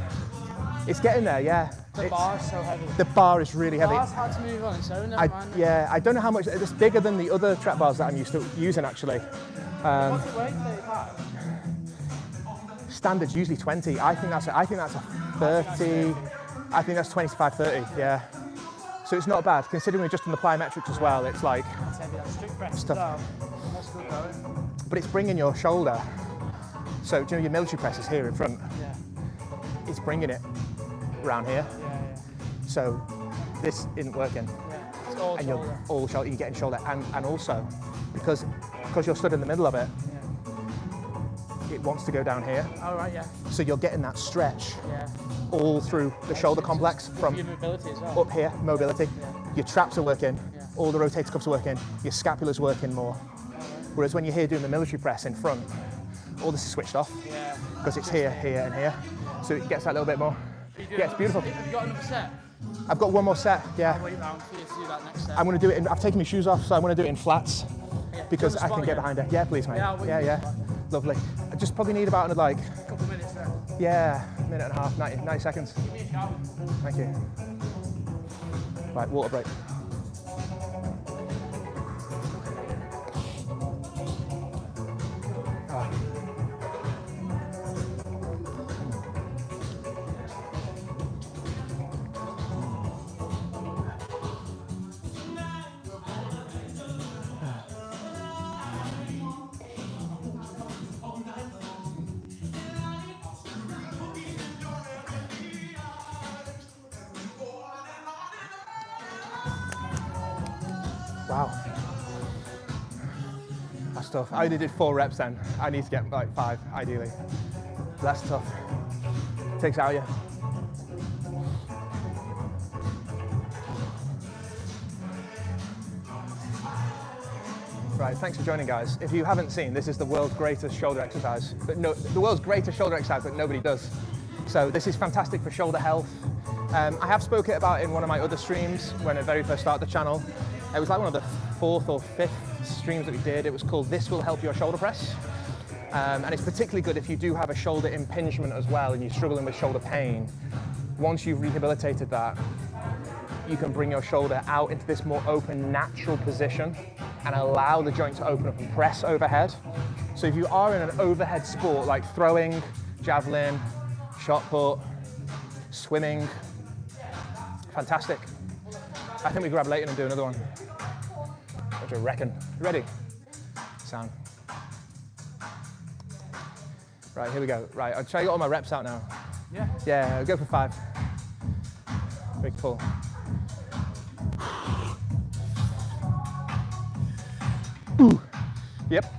It's getting there, yeah. The bar is so heavy. The bar is really heavy. The bar's hard to move on its own, never mind. Yeah, I don't know how much. It's bigger than the other trap bars that I'm used to using, actually. What's it weigh? 35? Standard's usually 20. I think that's a 30. I think that's 25, 30. Yeah. So it's not bad considering we're just on the plyometrics as well. It's like That's heavy. That's strict press stuff. as well. That's good going. But it's bringing your shoulder. So do you know your military press is here in front? Yeah. It's bringing it around here. Yeah. So this isn't working. Yeah. It's all And shoulder. you're all shoulder. You're getting shoulder, and also because you're stood in the middle of it. Yeah. it wants to go down here. All right, yeah. So you're getting that stretch Yeah. all through the shoulder complex Good from for your mobility as well. up here, mobility. Yeah. Your traps are working, Yeah. all the rotator cuffs are working, your scapula's working more. Whereas when you're here doing the military press in front, all this is switched off Yeah. because it's here, here, and here. So it gets that little bit more. Yeah, it's beautiful. Have you got another set? I've got one more set, yeah. I'll wait round for you to do that next set. I'm going to do it in, I've taken my shoes off, so I'm going to do it in flats Yeah. because Do you I want can to get spot behind it. Yeah, please, mate. Yeah, I'll wait Yeah, for you. yeah. Lovely. I just probably need about another, like, A couple of minutes there. yeah, minute and a half, 90 seconds. Give me a shout. Thank you. Right, water break. Ah. Wow. That's tough. I only did 4 reps then. I need to get like 5, ideally. That's tough. Takes out of you. Right, thanks for joining, guys. If you haven't seen, this is the world's greatest shoulder exercise, but no, the world's greatest shoulder exercise that nobody does. So this is fantastic for shoulder health. I have spoken about it in one of my other streams when I very first started the channel. It was like one of the 4th or 5th streams that we did. It was called This Will Help Your Shoulder Press. And it's particularly good if you do have a shoulder impingement as well and you're struggling with shoulder pain. Once you've rehabilitated that, you can bring your shoulder out into this more open, natural position and allow the joint to open up and press overhead. So if you are in an overhead sport like throwing, javelin, shot put, swimming, fantastic. I think we grab Leighton and do another one. What do you reckon? You ready? Sound. Right, here we go. Right, I'll try to get all my reps out now. Yeah. Yeah, I'll go for 5. Big pull. Ooh. Yep.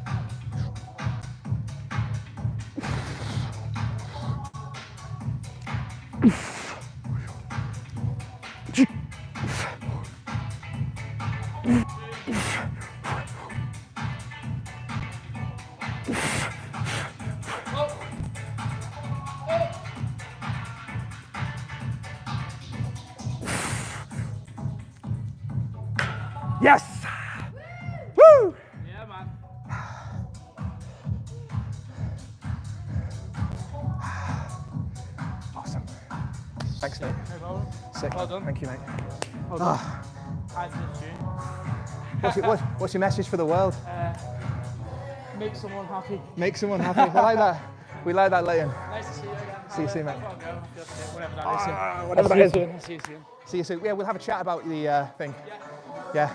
Yes! Woo! Yeah, man. Awesome. Thanks, mate. No problem. Sick. Well done. Thank you, mate. Well done. Hi to the tune. What's your message for the world? Make someone happy. Make someone happy. I like that. We like that, Leighton. Nice to see you again. See you soon, mate. I've got to go. I feel sick. Whatever that is. Whatever that I'll is. see you soon. I'll see you soon. See you soon. Yeah, we'll have a chat about the thing. Yeah.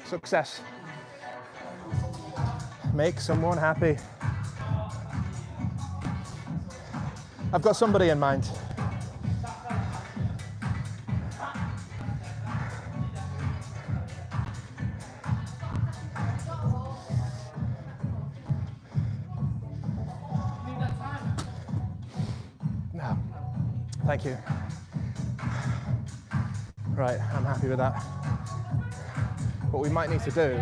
Success. Make someone happy. I've got somebody in mind. No. Thank you. Right, I'm happy with that. What we might need to do,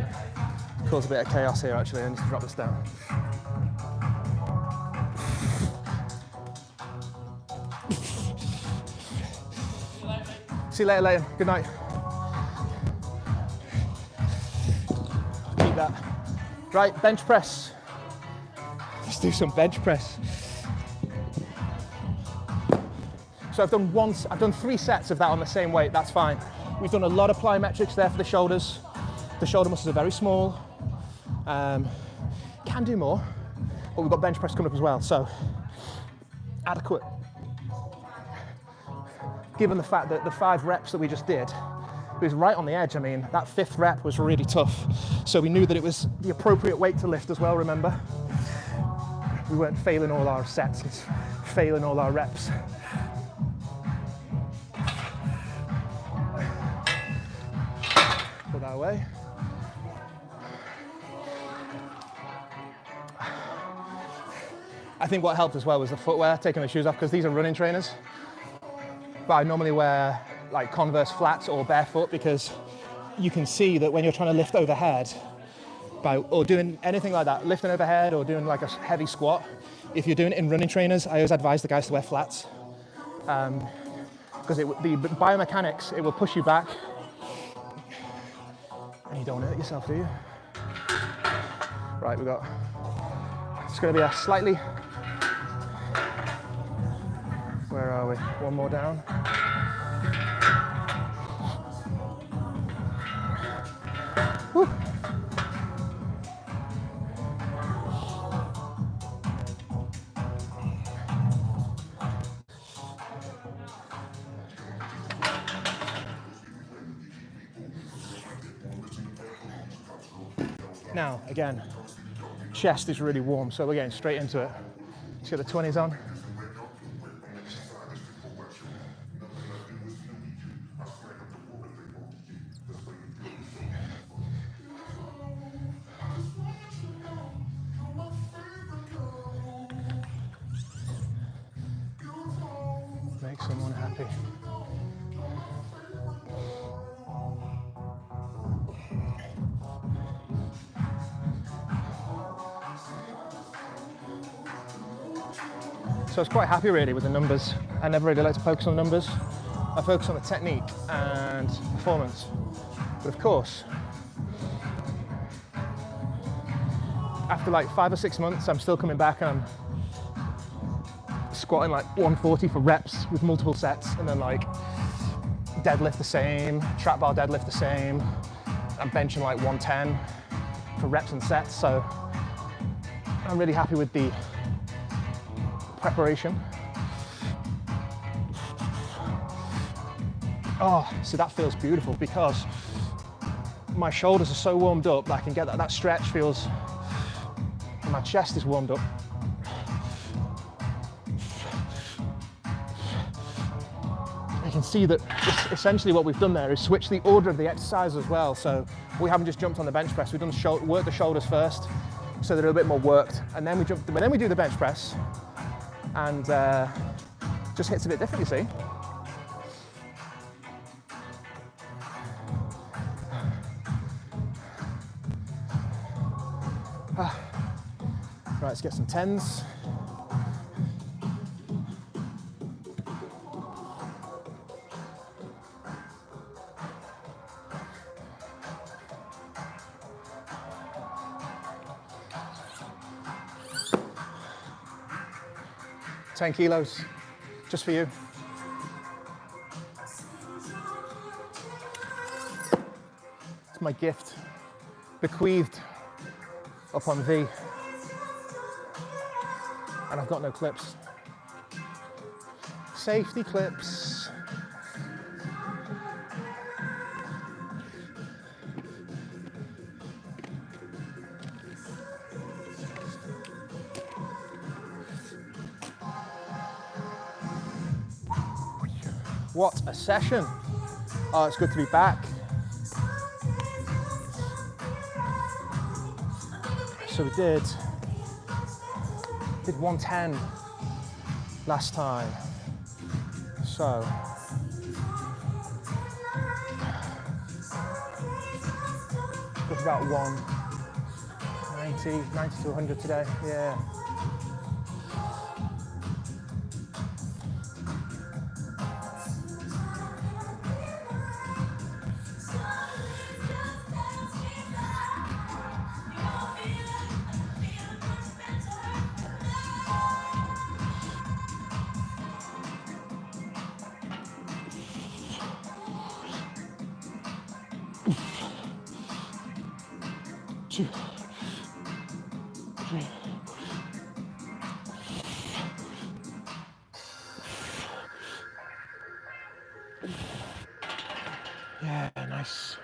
cause a bit of chaos here actually, I need to drop this down. See you later, Leighton. Good night. Keep that. Right, bench press. Let's do some bench press. So I've done 3 sets of that on the same weight, that's fine. We've done a lot of plyometrics there for the shoulders. The shoulder muscles are very small. Can do more, but we've got bench press coming up as well, so adequate. Given the fact that the 5 reps that we just did, it was right on the edge. I mean, that 5th rep was really tough. So we knew that it was the appropriate weight to lift as well, remember? We weren't failing all our sets, it's failing all our reps. Put that away. I think what helped as well was the footwear, taking the shoes off, because these are running trainers. But I normally wear like Converse flats or barefoot, because you can see that when you're trying to lift overhead, or doing anything like that, lifting overhead or doing like a heavy squat, if you're doing it in running trainers, I always advise the guys to wear flats. Because the biomechanics, it will push you back. And you don't want to hurt yourself, do you? Right, it's going to be a slightly, where are we? One more down. Woo. Now, again, chest is really warm, so we're getting straight into it. Let's get the 20s on. Make someone happy. So I was quite happy really with the numbers. I never really like to focus on numbers. I focus on the technique and performance. But of course, after like 5 or 6 months, I'm still coming back and I'm squatting like 140 for reps with multiple sets, and then like deadlift the same, trap bar deadlift the same. I'm benching like 110 for reps and sets. So I'm really happy with the preparation. Oh, so that feels beautiful because my shoulders are so warmed up that I can get that stretch feels, and my chest is warmed up. You can see that essentially what we've done there is switch the order of the exercise as well. So we haven't just jumped on the bench press, we've done work the shoulders first so they're a bit more worked, and then we do the bench press, and just hits a bit different, you see. Right, let's get some 10s. $10 kilos, just for you. It's my gift, bequeathed upon thee. And I've got no clips. Safety clips. What a session. Oh, it's good to be back. So we did 110 last time. So it's about 190 to 100 today. Yeah. Two, three. Yeah, nice.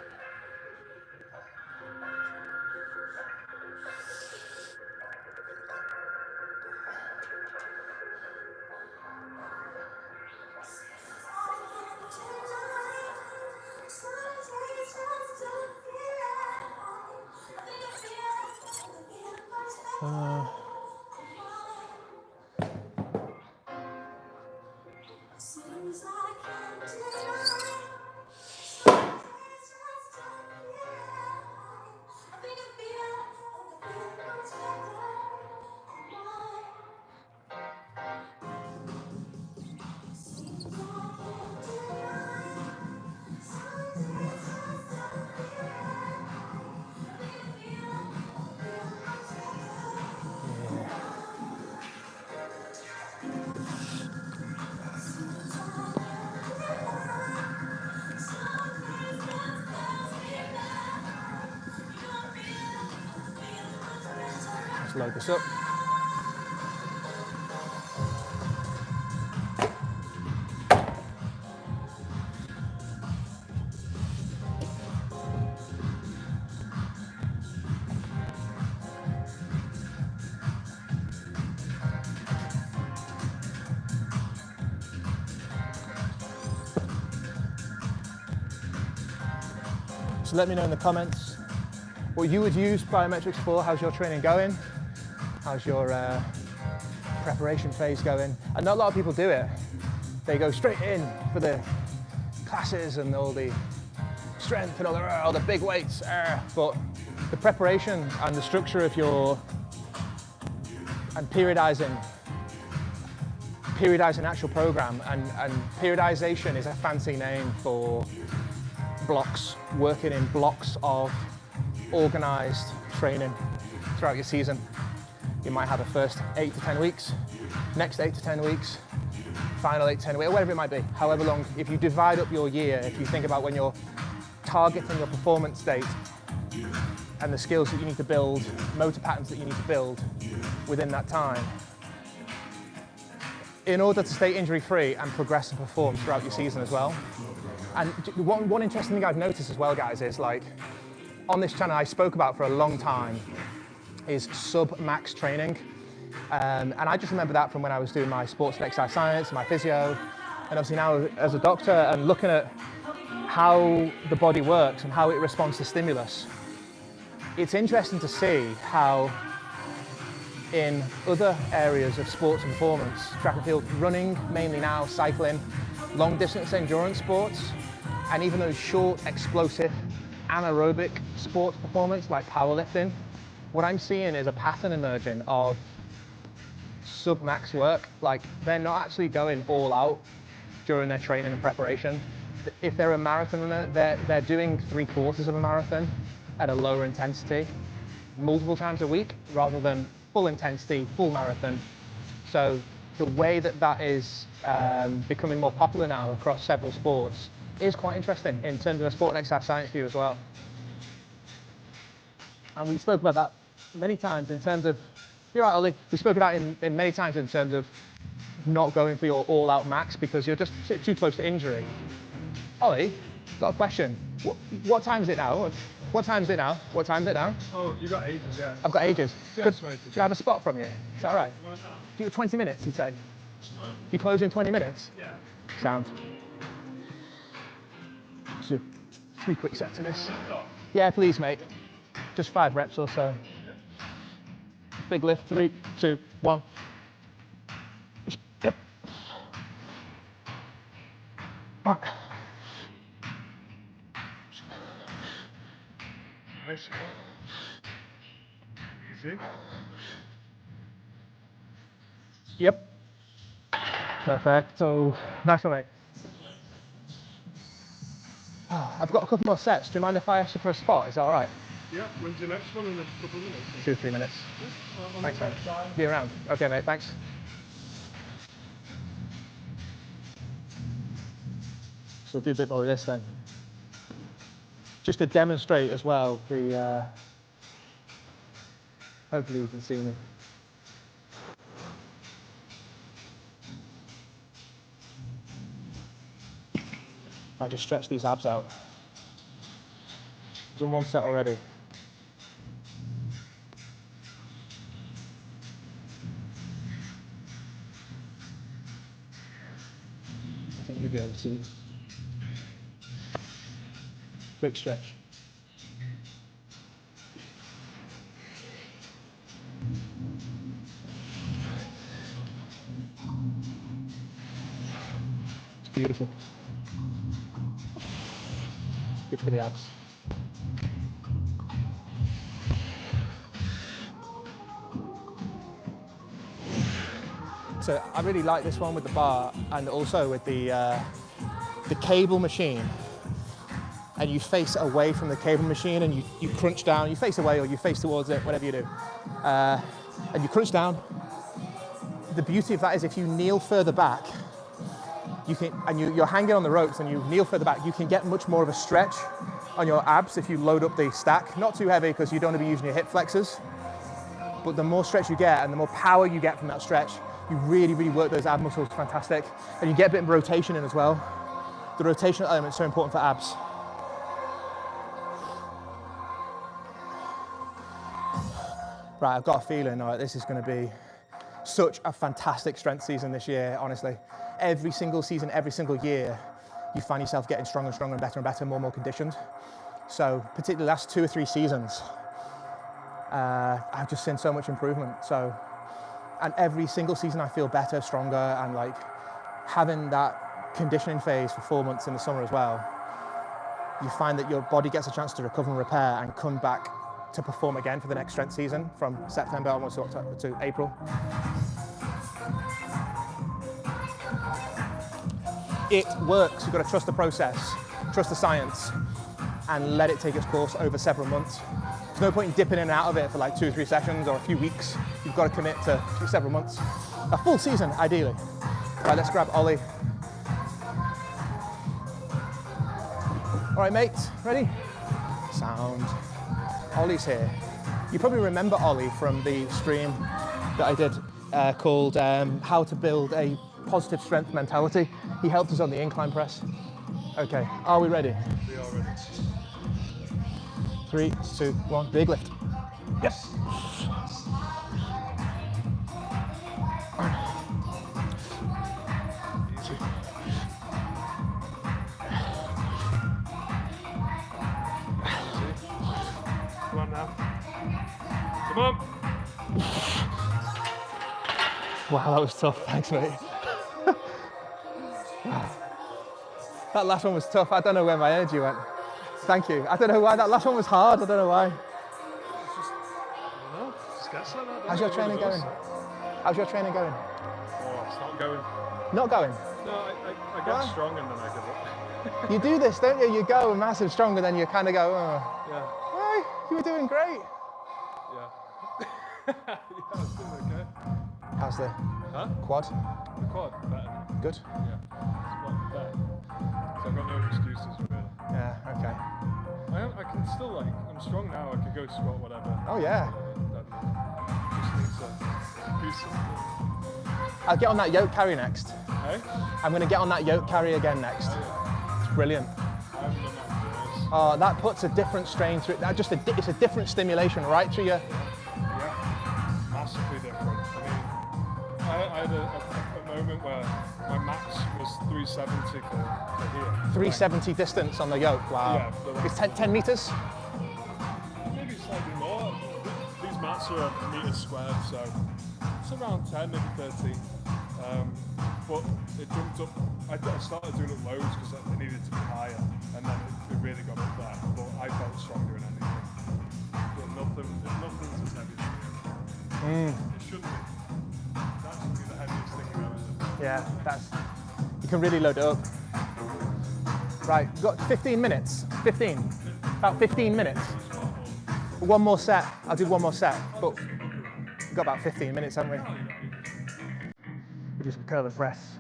Let's load this up. So let me know in the comments what you would use plyometrics for. How's your training going? How's your preparation phase going? And not a lot of people do it. They go straight in for the classes and all the strength and all the big weights. But the preparation and the structure of your, and periodizing actual program, and periodization is a fancy name for blocks, working in blocks of organized training throughout your season. You might have the first 8 to 10 weeks, next 8 to 10 weeks, final 8 to 10 weeks, whatever it might be, however long. If you divide up your year, if you think about when you're targeting your performance state and the skills that you need to build, motor patterns that you need to build within that time, in order to stay injury-free and progress and perform throughout your season as well. And one interesting thing I've noticed as well, guys, is like on this channel I spoke about for a long time is sub-max training. And I just remember that from when I was doing my sports and exercise science, my physio, and obviously now as a doctor and looking at how the body works and how it responds to stimulus. It's interesting to see how in other areas of sports and performance, track and field, running mainly now, cycling, long distance endurance sports, and even those short, explosive, anaerobic sports performance like powerlifting, what I'm seeing is a pattern emerging of sub-max work. Like they're not actually going all out during their training and preparation. If they're a marathon runner, they're doing 3/4 of a marathon at a lower intensity multiple times a week rather than full intensity, full marathon. So the way that is becoming more popular now across several sports is quite interesting in terms of a sport and exercise science view as well. And we spoke about that many times in terms of, you're right, Ollie, we spoke about it in many times in terms of not going for your all-out max because you're just too close to injury. Ollie, got a question. What time is it now? What time is it now? What time is it now? Oh, you got ages, yeah. I've got ages. Yeah, Could I have a spot from you? Is that all right? Do you 20 minutes, you'd say? You close in 20 minutes? Yeah. Sound. So, 3 quick sets of this. Yeah, please, mate. Just 5 reps or so. Big lift, 3, 2, 1. Yep. Right. Nice. Easy. Yep. Perfect. So, nice one, mate. I've got a couple more sets. Do you mind if I ask you for a spot? Is that all right? Yeah, when's the next one in a couple of minutes? 2 or 3 minutes. Yeah, Thanks, mate. Be around. Okay, mate, thanks. So do a bit more of this then. Just to demonstrate as well the, hopefully you can see me. I just stretch these abs out. Done 1 set already. I think you'll be able to see. Quick stretch. It's beautiful. Good for the abs. So I really like this one with the bar and also with the cable machine. And you face away from the cable machine and you crunch down. You face away or you face towards it, whatever you do. And you crunch down. The beauty of that is if you kneel further back, you can, and you're hanging on the ropes and you kneel further back, you can get much more of a stretch on your abs if you load up the stack. Not too heavy because you don't want to be using your hip flexors. But the more stretch you get and the more power you get from that stretch, you really, really work those ab muscles fantastic. And you get a bit of rotation in as well. The rotational element is so important for abs. Right, I've got a feeling, all right, this is going to be such a fantastic strength season this year, honestly. Every single season, every single year, you find yourself getting stronger and stronger and better, more and more conditioned. So particularly the last 2 or 3 seasons, I've just seen so much improvement. So, and every single season I feel better, stronger, and like having that conditioning phase for 4 months in the summer as well, you find that your body gets a chance to recover and repair and come back to perform again for the next strength season from September onwards to April. It works. You've got to trust the process, trust the science, and let it take its course over several months. There's no point in dipping in and out of it for like 2 or 3 sessions or a few weeks. You've got to commit to several months. A full season, ideally. Right, let's grab Ollie. All right, mate, ready? Sound. Ollie's here. You probably remember Ollie from the stream that I did called How to Build a Positive Strength Mentality. He helped us on the incline press. Okay, are we ready? We are ready. 3, 2, 1, big lift. Yes. Come on now. Come on. Wow, that was tough. Thanks, mate. That last one was tough. I don't know where my energy went. Thank you. I don't know why. That last one was hard. I don't know why. It's just, I don't know. Just gets like that. How's your training going? How's your training going? Oh, it's not going. Not going? No, I get Why? strong and then I give up. You do this, don't you? You go massive strong and then you kind of go, oh. Yeah. Why? You were doing great. Yeah. Yeah, it's doing okay. How's the Huh? quad? The quad, better. Good? Yeah. It's not better. So I've got no excuses really. Yeah, okay. I can still like, I'm strong now, I could go squat whatever. Oh yeah. Just need to do something. I'll get on that yoke carry next. Hey? I'm going to get on that yoke carry again next. It's brilliant. I haven't done that for years. Oh, that puts a different strain through, it's a different stimulation right through your... Yeah, massively different. I mean, I had a moment where my max was 370 for here. 370 distance on the yoke, wow. Yeah, It's 10 meters? Maybe slightly more. These mats are a metre squared, so it's around 10, maybe 13. But it jumped up. I started doing it loads because it needed to be higher, and then it really got up there. But I felt stronger in anything. But nothing's as heavy as it. It shouldn't be. That should be the heaviest thing you've ever done. Yeah, you can really load it up. Right, we've got 15 minutes. 15. About 15 minutes. One more set. I'll do one more set, but we've got about 15 minutes, haven't we? We'll do some curl and press.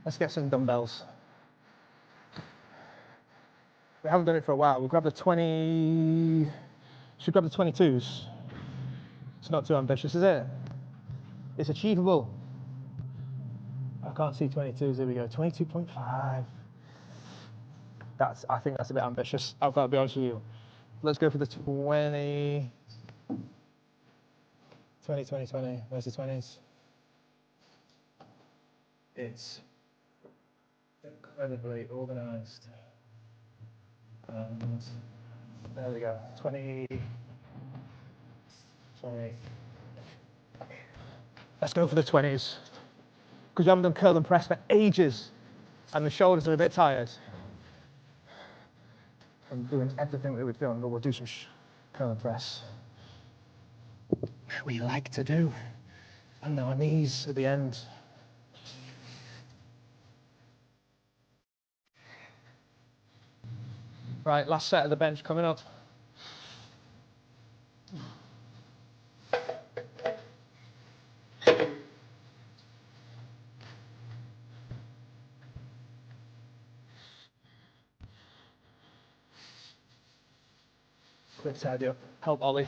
Let's get some dumbbells. We haven't done it for a while. We'll grab the 20, should grab the 22s. It's not too ambitious, is it? It's achievable. I can't see 22s, here we go, 22.5. I think that's a bit ambitious. I've got to be honest with you. Let's go for the 20. 20. Where's the 20s? It's incredibly organised. And there we go, 20. Let's go for the 20s. Because we haven't done curl and press for ages. And the shoulders are a bit tired. I'm doing everything that we've done, but we'll do some curl and press. We like to do. And our knees at the end. Right, last set of the bench coming up. Let's tidy up. Help Ollie.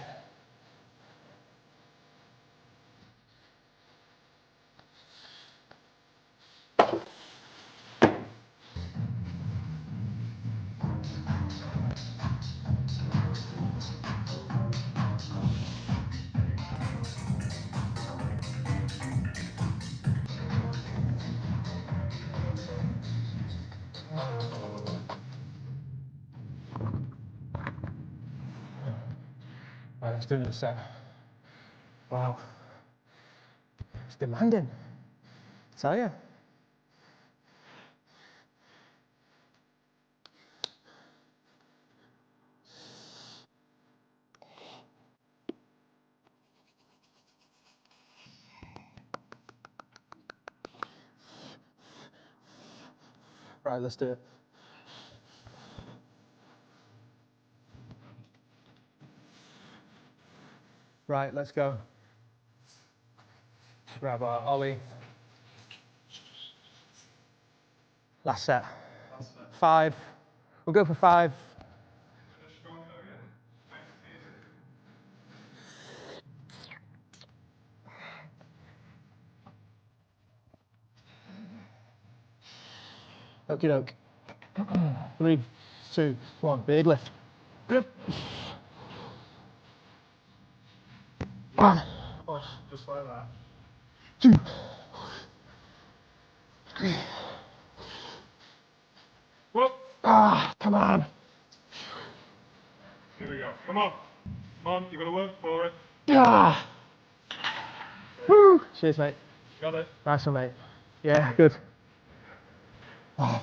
Right, let's do another set. Wow. It's demanding. I tell you. Right, let's do it. Right, let's go. Grab our Ollie. Last set. 5. We'll go for 5. Okie doke. 3, 2, 1. Big lift. Grip. 1. Push, just like that. 2. 3. Whoop. Ah, come on. Here we go. Come on. Come on, you're going to work for it. Ah. Woo. Cheers, mate. Got it. Nice one, mate. Yeah, good. Oh.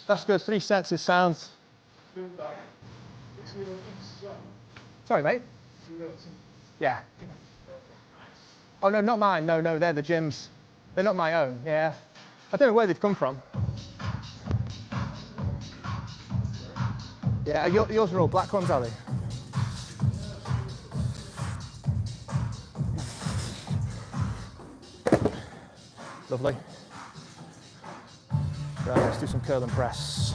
That's good. 3 sets, it sounds. Sorry, mate. Yeah. Oh, no, not mine. No, no, they're the gym's. They're not my own, yeah. I don't know where they've come from. Yeah, yours are all black ones, are they? Lovely. Right, let's do some curl and press.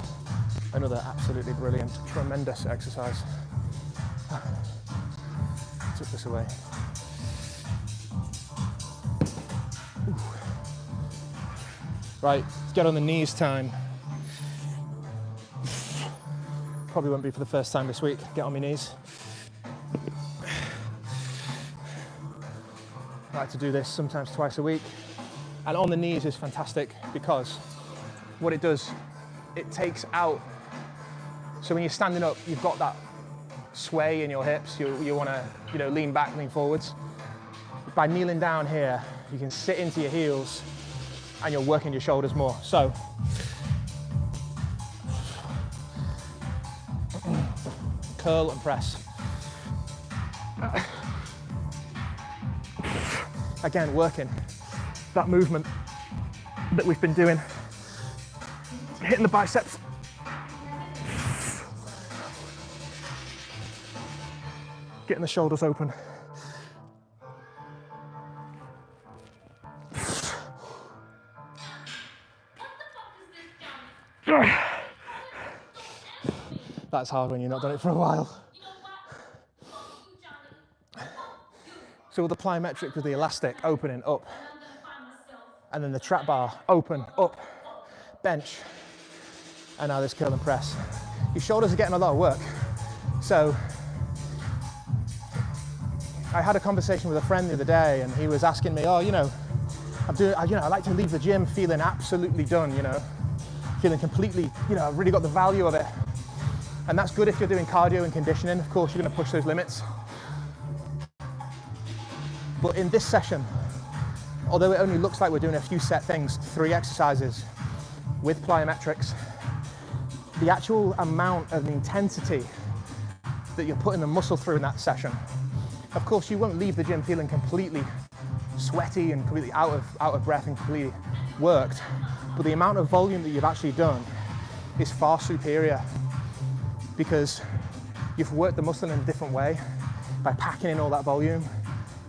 Another absolutely brilliant, tremendous exercise. Tuck this away. Ooh. Right, let's get on the knees time. Probably won't be for the first time this week. Get on my knees. I like to do this sometimes twice a week. And on the knees is fantastic because what it does, it takes out. So when you're standing up, you've got that sway in your hips. You want to, lean back, lean forwards. By kneeling down here, you can sit into your heels and you're working your shoulders more. So curl and press. Again, working that movement that we've been doing, hitting the biceps. Getting the shoulders open. That's hard when you've not done it for a while. So with the plyometric with the elastic opening up, and then the trap bar open, up, bench, and now this curl and press. Your shoulders are getting a lot of work. So I had a conversation with a friend the other day and he was asking me, I like to leave the gym feeling absolutely done, feeling completely, I've really got the value of it. And that's good if you're doing cardio and conditioning. Of course, you're going to push those limits. But in this session, although it only looks like we're doing a few set things, 3 exercises with plyometrics, the actual amount of intensity that you're putting the muscle through in that session, of course, you won't leave the gym feeling completely sweaty and completely out of breath and completely worked. But the amount of volume that you've actually done is far superior because you've worked the muscle in a different way by packing in all that volume,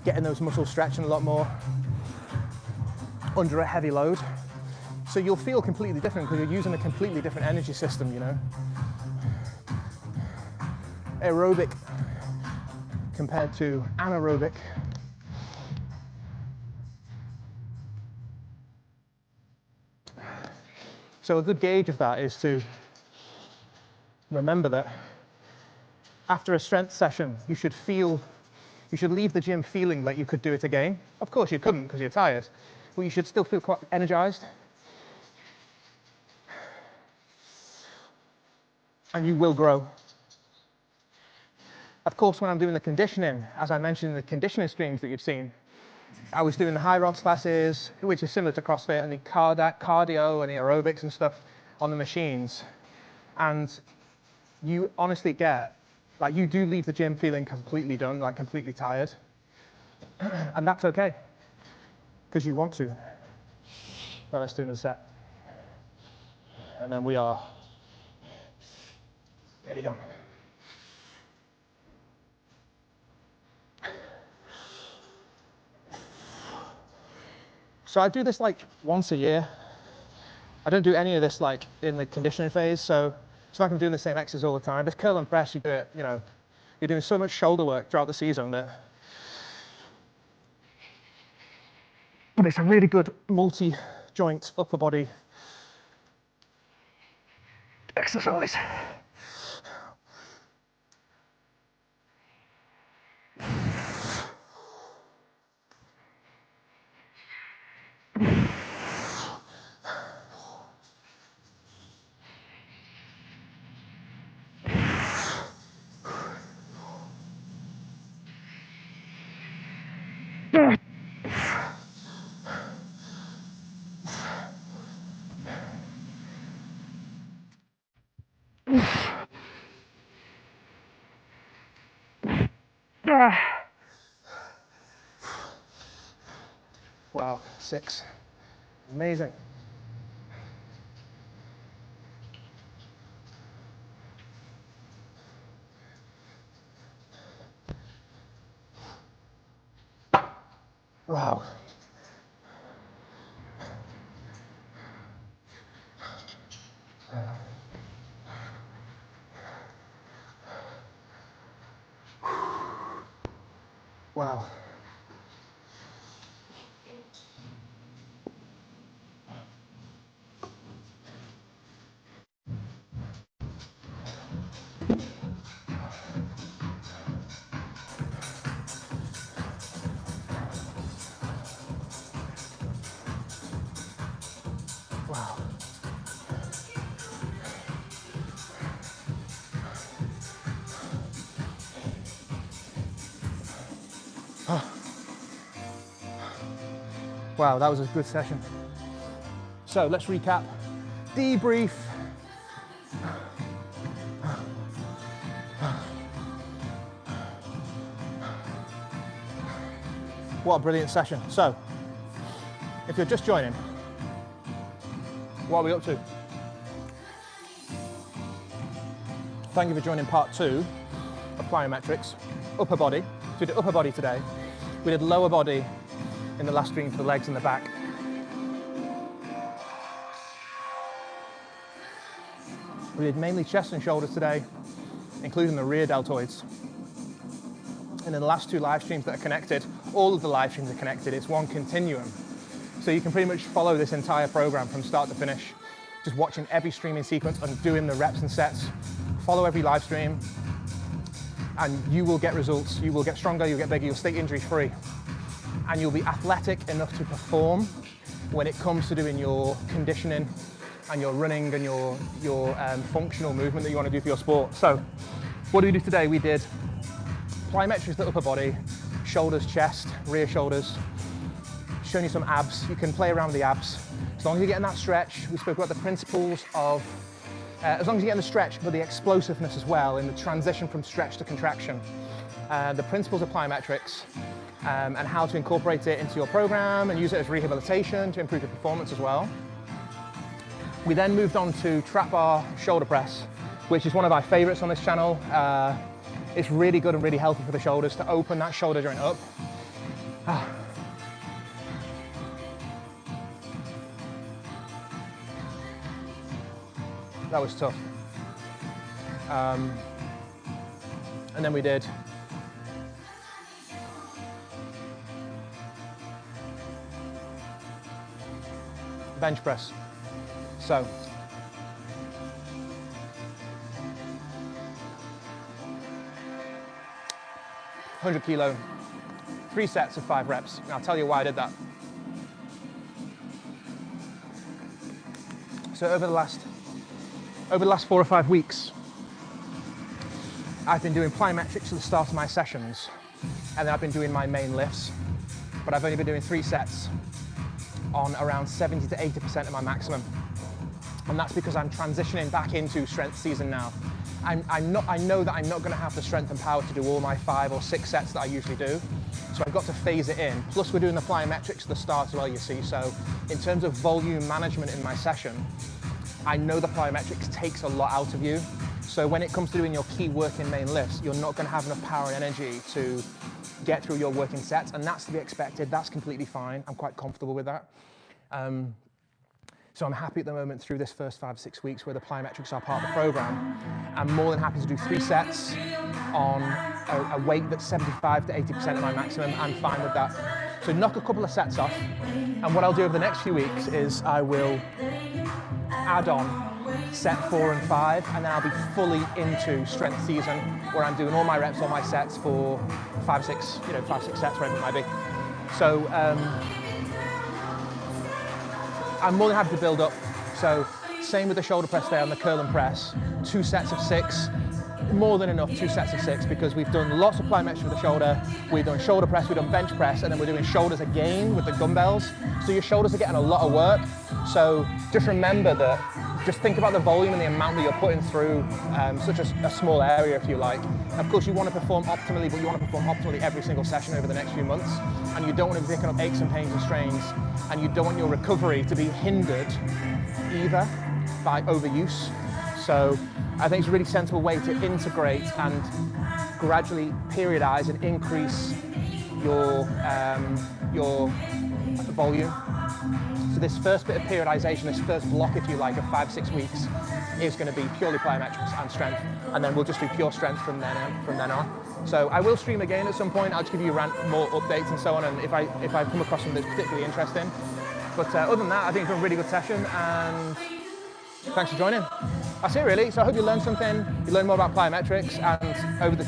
getting those muscles stretching a lot more under a heavy load. So you'll feel completely different because you're using a completely different energy system, aerobic compared to anaerobic. So a good gauge of that is to remember that after a strength session, you should leave the gym feeling like you could do it again. Of course you couldn't because you're tired, but you should still feel quite energized. And you will grow. Of course, when I'm doing the conditioning, as I mentioned in the conditioning streams that you've seen, I was doing the high rocks classes, which is similar to CrossFit, and the cardio and the aerobics and stuff on the machines. And you honestly get, like, you do leave the gym feeling completely done, like completely tired. And that's okay, because you want to. Well, let's do another set. And then we are ready done. So I do this like once a year. I don't do any of this like in the conditioning phase, so it's like I'm doing the same exercise all the time. This curl and press, you do it, you know, you're doing so much shoulder work throughout the season that. But it's a really good multi-joint upper body exercise. Wow, 6. Amazing. Wow. Wow. Wow. Wow, that was a good session. So let's recap, debrief. What a brilliant session. So, if you're just joining, what are we up to? Thank you for joining part 2 of plyometrics, upper body. So we did upper body today. We did lower body in the last stream for the legs and the back. We did mainly chest and shoulders today, including the rear deltoids. And in the last 2 live streams that are connected, all of the live streams are connected. It's one continuum. So you can pretty much follow this entire program from start to finish, just watching every streaming sequence and doing the reps and sets. Follow every live stream and you will get results. You will get stronger, you'll get bigger, you'll stay injury free. And you'll be athletic enough to perform when it comes to doing your conditioning and your running and your functional movement that you want to do for your sport. So what did we do today? We did plyometrics, the upper body, shoulders, chest, rear shoulders, showing you some abs. You can play around with the abs. As long as you're getting that stretch, we spoke about the principles of, as long as you're getting the stretch, but the explosiveness as well in the transition from stretch to contraction. The principles of plyometrics and how to incorporate it into your program and use it as rehabilitation to improve your performance as well. We then moved on to trap bar shoulder press, which is one of our favorites on this channel. It's really good and really healthy for the shoulders to open that shoulder joint up. That was tough. And then we did bench press. So 100 kilo, 3 sets of 5 reps. And I'll tell you why I did that. So over the last 4 or 5 weeks, I've been doing plyometrics at the start of my sessions, and then I've been doing my main lifts, but I've only been doing 3 sets on around 70 to 80% of my maximum. And that's because I'm transitioning back into strength season now. I know that I'm not going to have the strength and power to do all my 5 or 6 sets that I usually do. So I've got to phase it in. Plus we're doing the plyometrics at the start as well, you see. So in terms of volume management in my session, I know the plyometrics takes a lot out of you. So when it comes to doing your key working main lifts, you're not going to have enough power and energy to get through your working sets, and that's to be expected. That's completely fine. I'm quite comfortable with that. So I'm happy at the moment through this first 5 or 6 weeks where the plyometrics are part of the program. I'm more than happy to do 3 sets on a weight that's 75 to 80% of my maximum. I'm fine with that. So knock a couple of sets off, and what I'll do over the next few weeks is I will add on set 4 and 5, and then I'll be fully into strength season where I'm doing all my reps, all my sets for 5 or 6 sets, whatever it might be. So I'm more than happy to build up. So same with the shoulder press there on the curl and press, 2 sets of 6, more than enough 2 sets of 6, because we've done lots of plyometrics with the shoulder, we've done shoulder press, we've done bench press, and then we're doing shoulders again with the dumbbells. So your shoulders are getting a lot of work. So just remember that, just think about the volume and the amount that you're putting through such a small area, if you like. Of course, you want to perform optimally, but you want to perform optimally every single session over the next few months. And you don't want to be picking up aches and pains and strains, and you don't want your recovery to be hindered either by overuse. So I think it's a really sensible way to integrate and gradually periodize and increase your volume. So this first bit of periodization, this first block, if you like, of 5-6 weeks is going to be purely plyometrics and strength, and then we'll just do pure strength from then on. So I will stream again at some point. I'll just give you more updates and so on, and if I come across something that's particularly interesting. But other than that, I think it's been a really good session, and thanks for joining. That's it really. So I hope you learned something, you learned more about plyometrics, and over the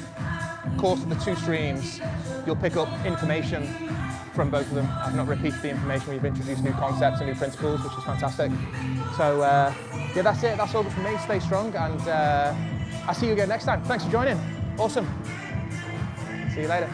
course of the 2 streams, you'll pick up information from both of them. I've not repeated the information. We've introduced new concepts and new principles, which is fantastic. So yeah, that's it. That's all from me. Stay strong, and I'll see you again next time. Thanks for joining. Awesome. See you later.